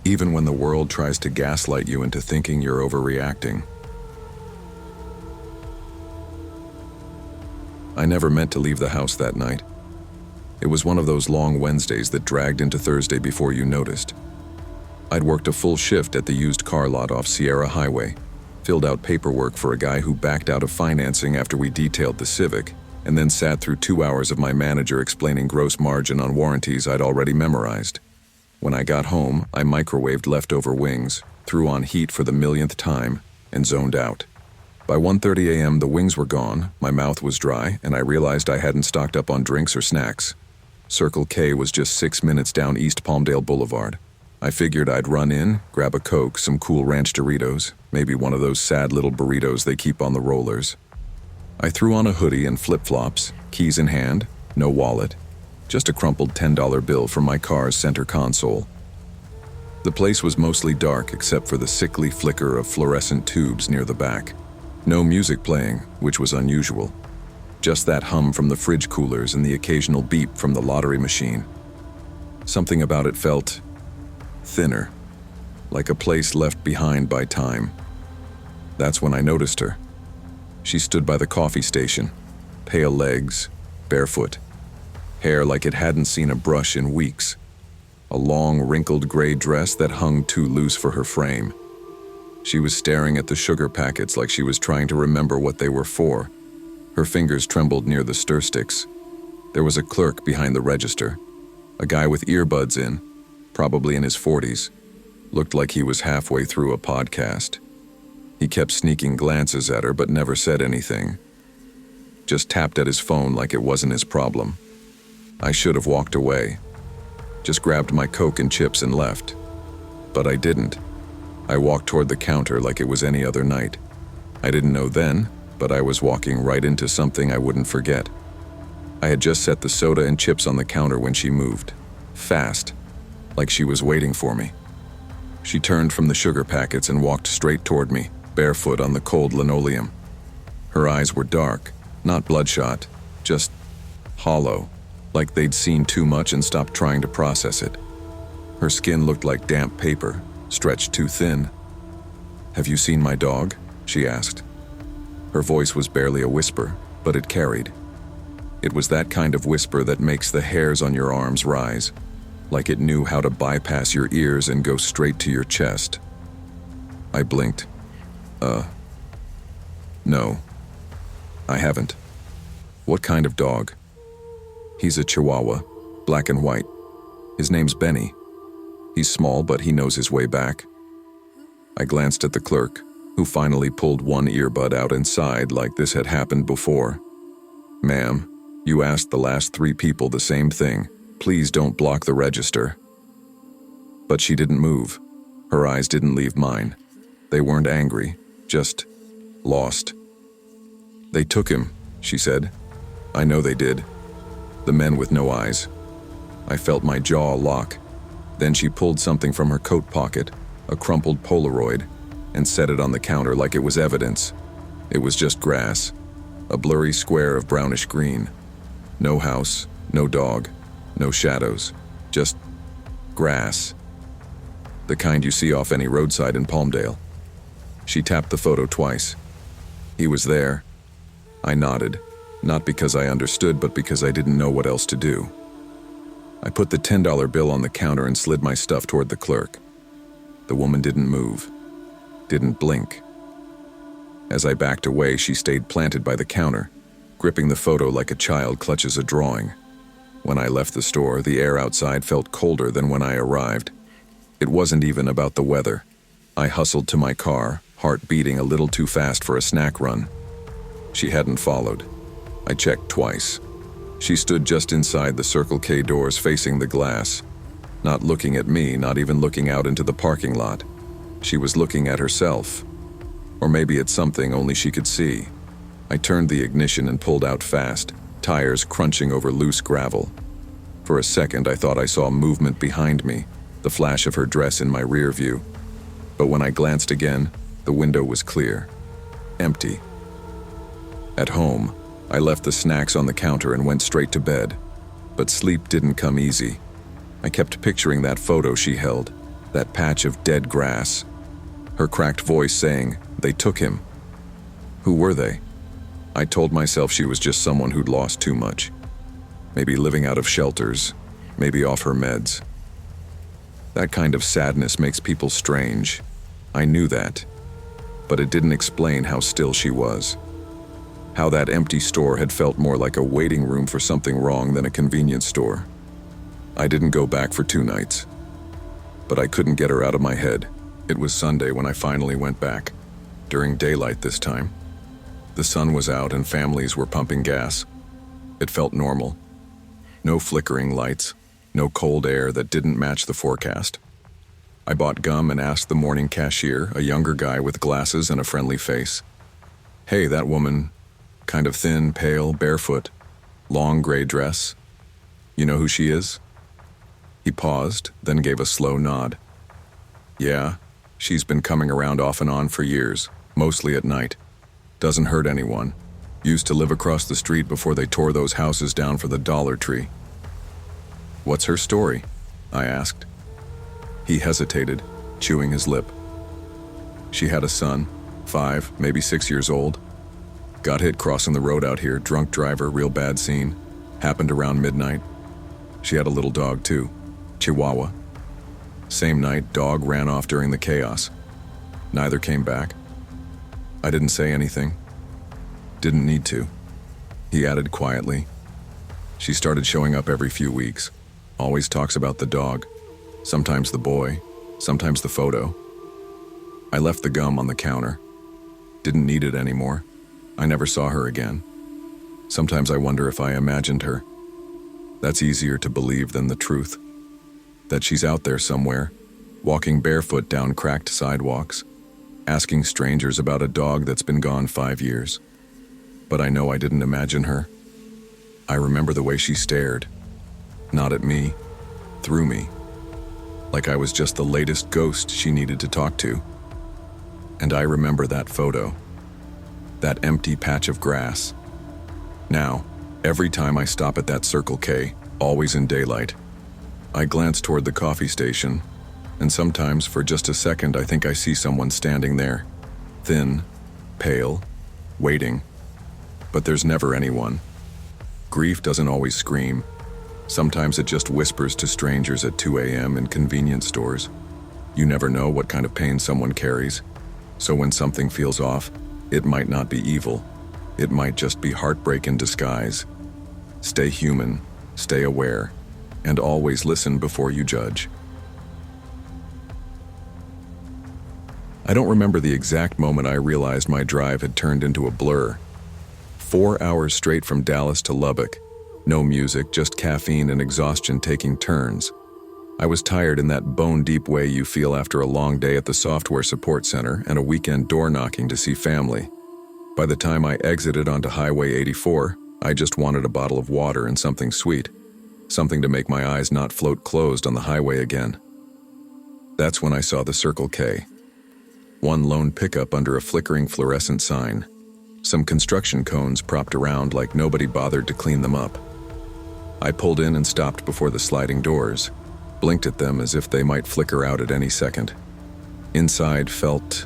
even when the world tries to gaslight you into thinking you're overreacting. I never meant to leave the house that night. It was one of those long Wednesdays that dragged into Thursday before you noticed. I'd worked a full shift at the used car lot off Sierra Highway, filled out paperwork for a guy who backed out of financing after we detailed the Civic, and then sat through 2 hours of my manager explaining gross margin on warranties I'd already memorized. When I got home, I microwaved leftover wings, threw on heat for the millionth time, and zoned out. By 1:30 a.m., the wings were gone, my mouth was dry, and I realized I hadn't stocked up on drinks or snacks. Circle K was just 6 minutes down East Palmdale Boulevard. I figured I'd run in, grab a Coke, some Cool Ranch Doritos, maybe one of those sad little burritos they keep on the rollers. I threw on a hoodie and flip-flops, keys in hand, no wallet, just a crumpled $10 bill from my car's center console. The place was mostly dark except for the sickly flicker of fluorescent tubes near the back. No music playing, which was unusual. Just that hum from the fridge coolers and the occasional beep from the lottery machine. Something about it felt thinner, like a place left behind by time. That's when I noticed her. She stood by the coffee station, pale legs, barefoot, hair like it hadn't seen a brush in weeks, a long, wrinkled gray dress that hung too loose for her frame. She was staring at the sugar packets like she was trying to remember what they were for. Her fingers trembled near the stir sticks. There was a clerk behind the register, a guy with earbuds in, probably in his 40s, looked like he was halfway through a podcast. He kept sneaking glances at her but never said anything. Just tapped at his phone like it wasn't his problem. I should have walked away. Just grabbed my Coke and chips and left. But I didn't. I walked toward the counter like it was any other night. I didn't know then, but I was walking right into something I wouldn't forget. I had just set the soda and chips on the counter when she moved. Fast. Like she was waiting for me. She turned from the sugar packets and walked straight toward me, barefoot on the cold linoleum. Her eyes were dark, not bloodshot, just hollow, like they'd seen too much and stopped trying to process it. Her skin looked like damp paper, stretched too thin. "Have you seen my dog?" she asked. Her voice was barely a whisper, but it carried. It was that kind of whisper that makes the hairs on your arms rise, like it knew how to bypass your ears and go straight to your chest. I blinked. No. I haven't. What kind of dog? He's a Chihuahua, black and white. His name's Benny. He's small, but he knows his way back. I glanced at the clerk, who finally pulled one earbud out and sighed like this had happened before. "Ma'am, you asked the last 3 people the same thing. Please don't block the register." But she didn't move. Her eyes didn't leave mine. They weren't angry, just lost. "They took him," she said. "I know they did. The men with no eyes." I felt my jaw lock. Then she pulled something from her coat pocket, a crumpled Polaroid, and set it on the counter like it was evidence. It was just grass, a blurry square of brownish green. No house, no dog, no shadows, just grass. The kind you see off any roadside in Palmdale. She tapped the photo twice. He was there. I nodded, not because I understood, but because I didn't know what else to do. I put the $10 bill on the counter and slid my stuff toward the clerk. The woman didn't move, didn't blink. As I backed away, she stayed planted by the counter, gripping the photo like a child clutches a drawing. When I left the store, the air outside felt colder than when I arrived. It wasn't even about the weather. I hustled to my car, heart beating a little too fast for a snack run. She hadn't followed. I checked twice. She stood just inside the Circle K doors facing the glass, not looking at me, not even looking out into the parking lot. She was looking at herself. Or maybe at something only she could see. I turned the ignition and pulled out fast, tires crunching over loose gravel. For a second, I thought I saw movement behind me, the flash of her dress in my rear view. But when I glanced again, the window was clear, empty. At home, I left the snacks on the counter and went straight to bed. But sleep didn't come easy. I kept picturing that photo she held, that patch of dead grass. Her cracked voice saying, "They took him." Who were they? I told myself she was just someone who'd lost too much. Maybe living out of shelters, maybe off her meds. That kind of sadness makes people strange. I knew that. But it didn't explain how still she was. How that empty store had felt more like a waiting room for something wrong than a convenience store. I didn't go back for 2 nights. But I couldn't get her out of my head. It was Sunday when I finally went back. During daylight this time. The sun was out and families were pumping gas. It felt normal. No flickering lights, no cold air that didn't match the forecast. I bought gum and asked the morning cashier, a younger guy with glasses and a friendly face. "Hey, that woman, kind of thin, pale, barefoot, long gray dress. You know who she is?" He paused, then gave a slow nod. "Yeah, she's been coming around off and on for years, mostly at night. Doesn't hurt anyone. Used to live across the street before they tore those houses down for the Dollar Tree." "What's her story?" I asked. He hesitated, chewing his lip. "She had a son, 5, maybe 6 years old. Got hit crossing the road out here, drunk driver, real bad scene. Happened around midnight. She had a little dog too, Chihuahua. Same night, dog ran off during the chaos. Neither came back. I didn't say anything. Didn't need to." He added quietly, "She started showing up every few weeks. Always talks about the dog. Sometimes the boy, sometimes the photo." I left the gum on the counter. Didn't need it anymore. I never saw her again. Sometimes I wonder if I imagined her. That's easier to believe than the truth. That she's out there somewhere, walking barefoot down cracked sidewalks, asking strangers about a dog that's been gone 5 years. But I know I didn't imagine her. I remember the way she stared. Not at me, through me. Like I was just the latest ghost she needed to talk to. And I remember that photo. That empty patch of grass. Now, every time I stop at that Circle K, always in daylight, I glance toward the coffee station, and sometimes for just a second I think I see someone standing there, thin, pale, waiting. But there's never anyone. Grief doesn't always scream. Sometimes it just whispers to strangers at 2 a.m. in convenience stores. You never know what kind of pain someone carries. So when something feels off, it might not be evil. It might just be heartbreak in disguise. Stay human, stay aware, and always listen before you judge. I don't remember the exact moment I realized my drive had turned into a blur. 4 hours straight from Dallas to Lubbock. No music, just caffeine and exhaustion taking turns. I was tired in that bone-deep way you feel after a long day at the software support center and a weekend door knocking to see family. By the time I exited onto Highway 84, I just wanted a bottle of water and something sweet, something to make my eyes not float closed on the highway again. That's when I saw the Circle K. One lone pickup under a flickering fluorescent sign. Some construction cones propped around like nobody bothered to clean them up. I pulled in and stopped before the sliding doors, blinked at them as if they might flicker out at any second. Inside felt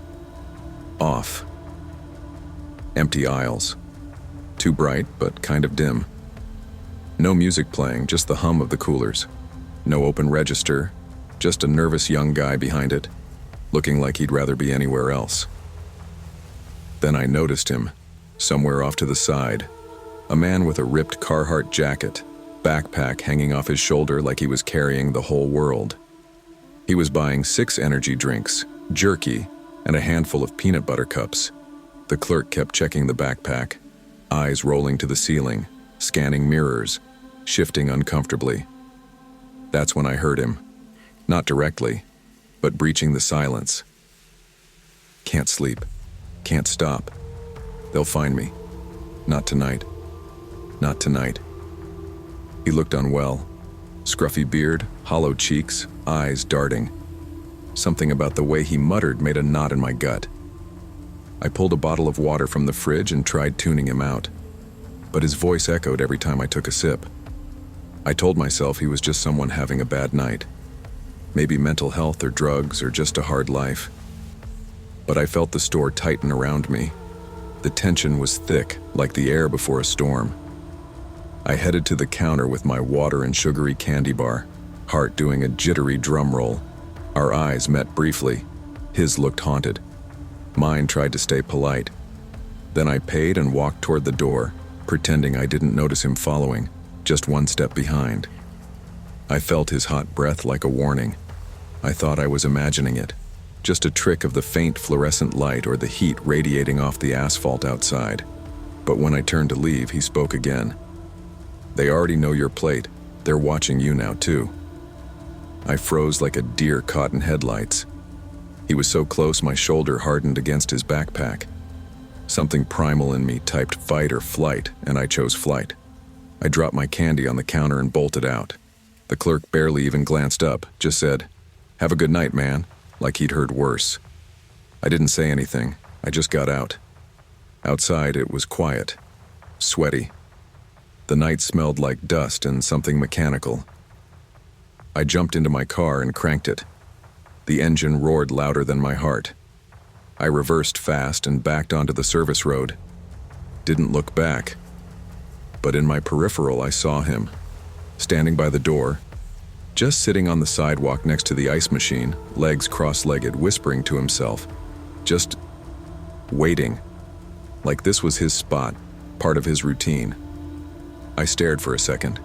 off. Empty aisles. Too bright, but kind of dim. No music playing, just the hum of the coolers. No open register, just a nervous young guy behind it, looking like he'd rather be anywhere else. Then I noticed him, somewhere off to the side. A man with a ripped Carhartt jacket, backpack hanging off his shoulder like he was carrying the whole world. He was buying 6 energy drinks, jerky, and a handful of peanut butter cups. The clerk kept checking the backpack, eyes rolling to the ceiling, scanning mirrors, shifting uncomfortably. That's when I heard him. Not directly, but breaching the silence. Can't sleep. Can't stop. They'll find me. Not tonight. Not tonight. He looked unwell. Scruffy beard, hollow cheeks, eyes darting. Something about the way he muttered made a knot in my gut. I pulled a bottle of water from the fridge and tried tuning him out, but his voice echoed every time I took a sip. I told myself he was just someone having a bad night. Maybe mental health or drugs or just a hard life. But I felt the store tighten around me. The tension was thick, like the air before a storm. I headed to the counter with my water and sugary candy bar, heart doing a jittery drum roll. Our eyes met briefly. His looked haunted. Mine tried to stay polite. Then I paid and walked toward the door, pretending I didn't notice him following, just one step behind. I felt his hot breath like a warning. I thought I was imagining it, just a trick of the faint fluorescent light or the heat radiating off the asphalt outside. But when I turned to leave, he spoke again. They already know your plate. They're watching you now, too. I froze like a deer caught in headlights. He was so close my shoulder hardened against his backpack. Something primal in me typed fight or flight, and I chose flight. I dropped my candy on the counter and bolted out. The clerk barely even glanced up, just said, "Have a good night, man," like he'd heard worse. I didn't say anything. I just got out. Outside, it was quiet, sweaty. The night smelled like dust and something mechanical. I jumped into my car and cranked it. The engine roared louder than my heart. I reversed fast and backed onto the service road. Didn't look back. But in my peripheral, I saw him, standing by the door, just sitting on the sidewalk next to the ice machine, legs cross-legged, whispering to himself. Just waiting. Like this was his spot, part of his routine. I stared for a second,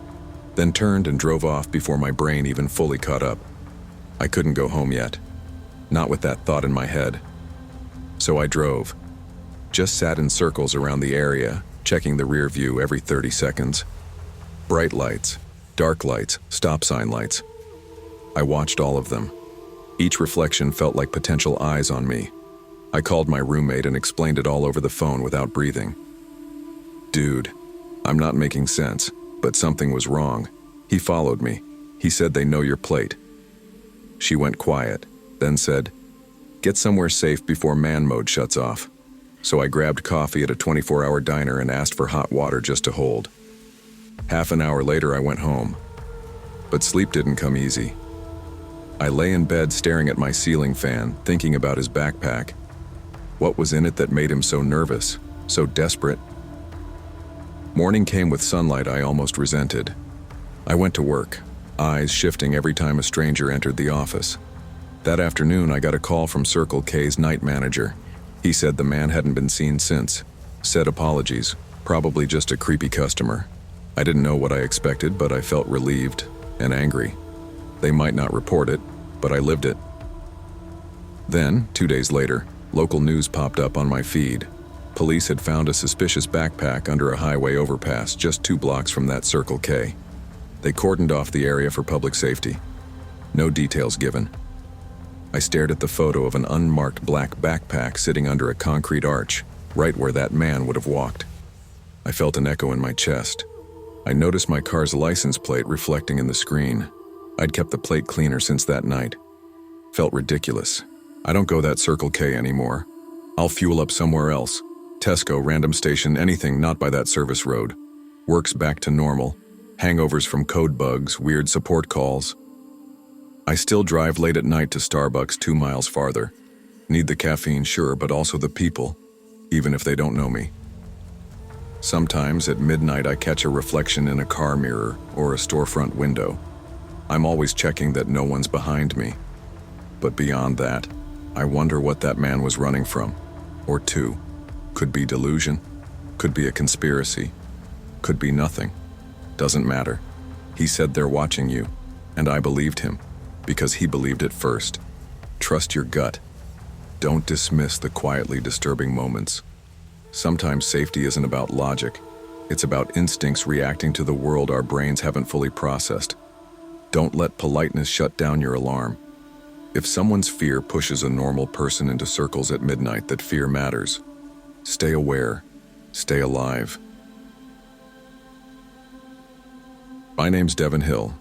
then turned and drove off before my brain even fully caught up. I couldn't go home yet, not with that thought in my head. So I drove, just sat in circles around the area, checking the rear view every 30 seconds. Bright lights, dark lights, stop sign lights. I watched all of them. Each reflection felt like potential eyes on me. I called my roommate and explained it all over the phone without breathing. "Dude, I'm not making sense, but something was wrong. He followed me. He said they know your plate." She went quiet, then said, "Get somewhere safe before man mode shuts off." So I grabbed coffee at a 24-hour diner and asked for hot water just to hold. Half an hour later, I went home. But sleep didn't come easy. I lay in bed staring at my ceiling fan, thinking about his backpack. What was in it that made him so nervous, so desperate? Morning came with sunlight I almost resented. I went to work, eyes shifting every time a stranger entered the office. That afternoon, I got a call from Circle K's night manager. He said the man hadn't been seen since. Said apologies, probably just a creepy customer. I didn't know what I expected, but I felt relieved and angry. They might not report it, but I lived it. Then, 2 days later, local news popped up on my feed. Police had found a suspicious backpack under a highway overpass just 2 blocks from that Circle K. They cordoned off the area for public safety. No details given. I stared at the photo of an unmarked black backpack sitting under a concrete arch, right where that man would have walked. I felt an echo in my chest. I noticed my car's license plate reflecting in the screen. I'd kept the plate cleaner since that night. Felt ridiculous. I don't go that Circle K anymore. I'll fuel up somewhere else. Tesco, random station, anything not by that service road. Work's back to normal. Hangovers from code bugs, weird support calls. I still drive late at night to Starbucks 2 miles farther. Need the caffeine, sure, but also the people, even if they don't know me. Sometimes at midnight I catch a reflection in a car mirror or a storefront window. I'm always checking that no one's behind me. But beyond that, I wonder what that man was running from, or to. Could be delusion, could be a conspiracy, could be nothing. Doesn't matter. He said they're watching you, and I believed him, because he believed it first. Trust your gut. Don't dismiss the quietly disturbing moments. Sometimes safety isn't about logic. It's about instincts reacting to the world our brains haven't fully processed. Don't let politeness shut down your alarm. If someone's fear pushes a normal person into circles at midnight that fear matters, stay aware, stay alive. My name's Devin Hill.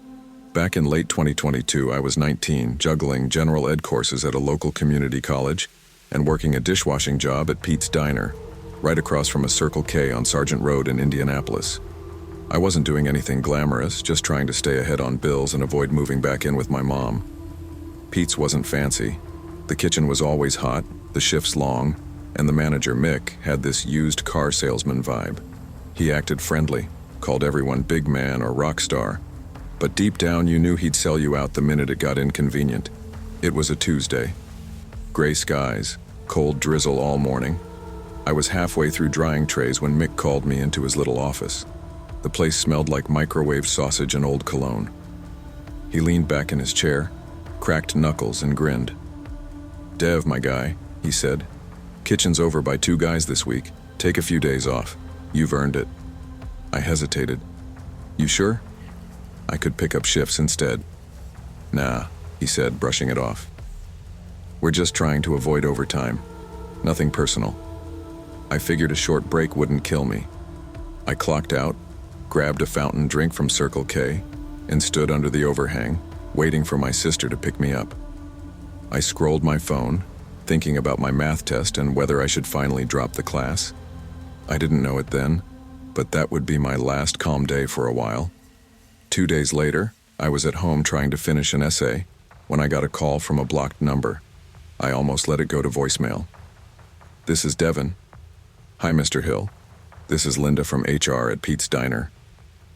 Back in late 2022, I was 19, juggling general ed courses at a local community college and working a dishwashing job at Pete's Diner, right across from a Circle K on Sargent Road in Indianapolis. I wasn't doing anything glamorous, just trying to stay ahead on bills and avoid moving back in with my mom. Pete's wasn't fancy. The kitchen was always hot, the shifts long, and the manager, Mick, had this used car salesman vibe. He acted friendly, called everyone big man or rock star, but deep down you knew he'd sell you out the minute it got inconvenient. It was a Tuesday. Gray skies, cold drizzle all morning. I was halfway through drying trays when Mick called me into his little office. The place smelled like microwaved sausage and old cologne. He leaned back in his chair, cracked knuckles and grinned. "Dev, my guy," he said. "Kitchen's over by 2 guys this week. Take a few days off. You've earned it." I hesitated. "You sure? I could pick up shifts instead." "Nah," he said, brushing it off. "We're just trying to avoid overtime. Nothing personal." I figured a short break wouldn't kill me. I clocked out, grabbed a fountain drink from Circle K, and stood under the overhang, waiting for my sister to pick me up. I scrolled my phone, thinking about my math test and whether I should finally drop the class. I didn't know it then, but that would be my last calm day for a while. 2 days later, I was at home trying to finish an essay when I got a call from a blocked number. I almost let it go to voicemail. "This is Devin." "Hi, Mr. Hill. This is Linda from HR at Pete's Diner.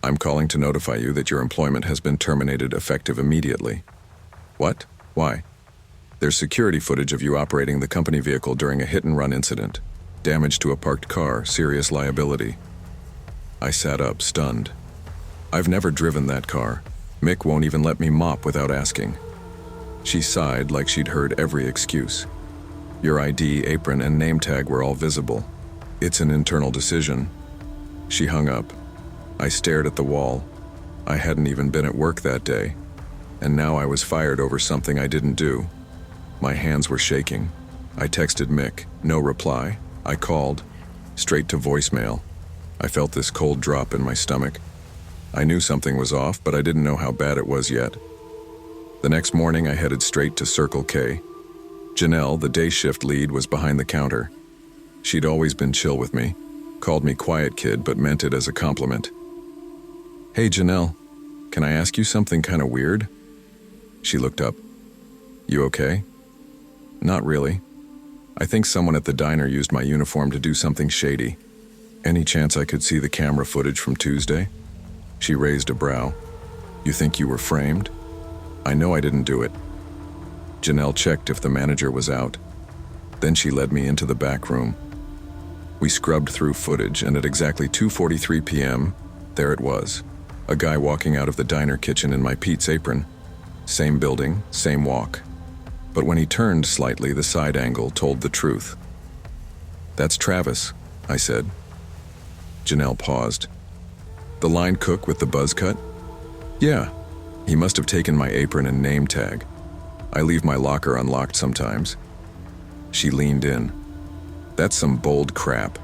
I'm calling to notify you that your employment has been terminated effective immediately." "What? Why?" "There's security footage of you operating the company vehicle during a hit-and-run incident. Damage to a parked car, serious liability." I sat up, stunned. I've never driven that car. Mick won't even let me mop without asking. She sighed like she'd heard every excuse. "Your ID, apron, and name tag were all visible. It's an internal decision." She hung up. I stared at the wall. I hadn't even been at work that day, and now I was fired over something I didn't do. My hands were shaking. I texted Mick, no reply. I called, straight to voicemail. I felt this cold drop in my stomach. I knew something was off, but I didn't know how bad it was yet. The next morning, I headed straight to Circle K. Janelle, the day shift lead, was behind the counter. She'd always been chill with me, called me quiet kid, but meant it as a compliment. "Hey, Janelle, can I ask you something kind of weird?" She looked up. "You okay?" "Not really. I think someone at the diner used my uniform to do something shady. Any chance I could see the camera footage from Tuesday?" She raised a brow. "You think you were framed?" "I know I didn't do it." Janelle checked if the manager was out. Then she led me into the back room. We scrubbed through footage, and at exactly 2:43 p.m., there it was. A guy walking out of the diner kitchen in my Pete's apron. Same building, same walk. But when he turned slightly, the side angle told the truth. "That's Travis," I said. Janelle paused. "The line cook with the buzz cut?" "Yeah. He must have taken my apron and name tag. I leave my locker unlocked sometimes. She leaned in. That's some bold crap.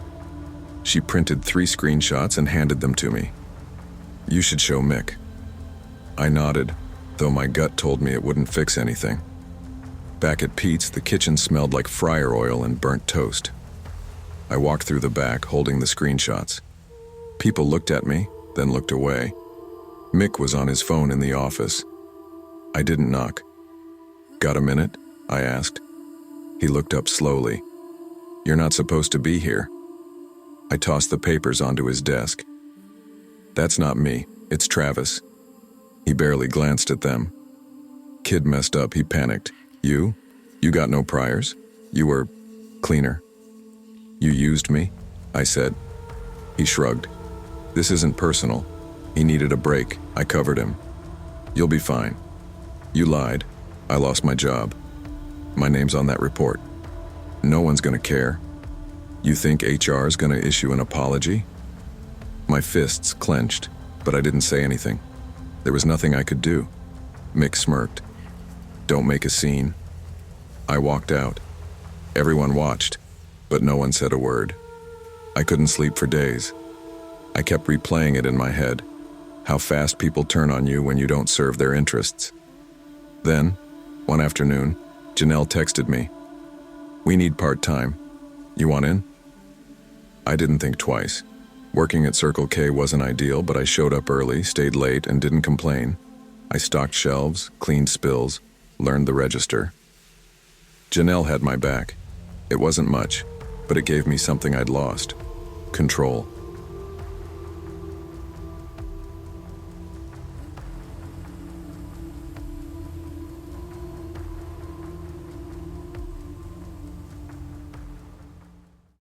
She printed 3 screenshots and handed them to me. You should show Mick. I nodded, though my gut told me it wouldn't fix anything. Back at Pete's, the kitchen smelled like fryer oil and burnt toast. I walked through the back, holding the screenshots. People looked at me, then looked away. Mick was on his phone in the office. I didn't knock. Got a minute? I asked. He looked up slowly. You're not supposed to be here. I tossed the papers onto his desk. That's not me, it's Travis. He barely glanced at them. Kid messed up, he panicked. You? You got no priors? You were cleaner. You used me? I said. He shrugged. This isn't personal. He needed a break. I covered him. You'll be fine. You lied. I lost my job. My name's on that report. No one's gonna care. You think HR's gonna issue an apology? My fists clenched, but I didn't say anything. There was nothing I could do. Mick smirked. Don't make a scene. I walked out. Everyone watched, but no one said a word. I couldn't sleep for days. I kept replaying it in my head, how fast people turn on you when you don't serve their interests. Then, one afternoon, Janelle texted me. We need part-time. You want in? I didn't think twice. Working at Circle K wasn't ideal, but I showed up early, stayed late, and didn't complain. I stocked shelves, cleaned spills, learned the register. Janelle had my back. It wasn't much, but it gave me something I'd lost: control.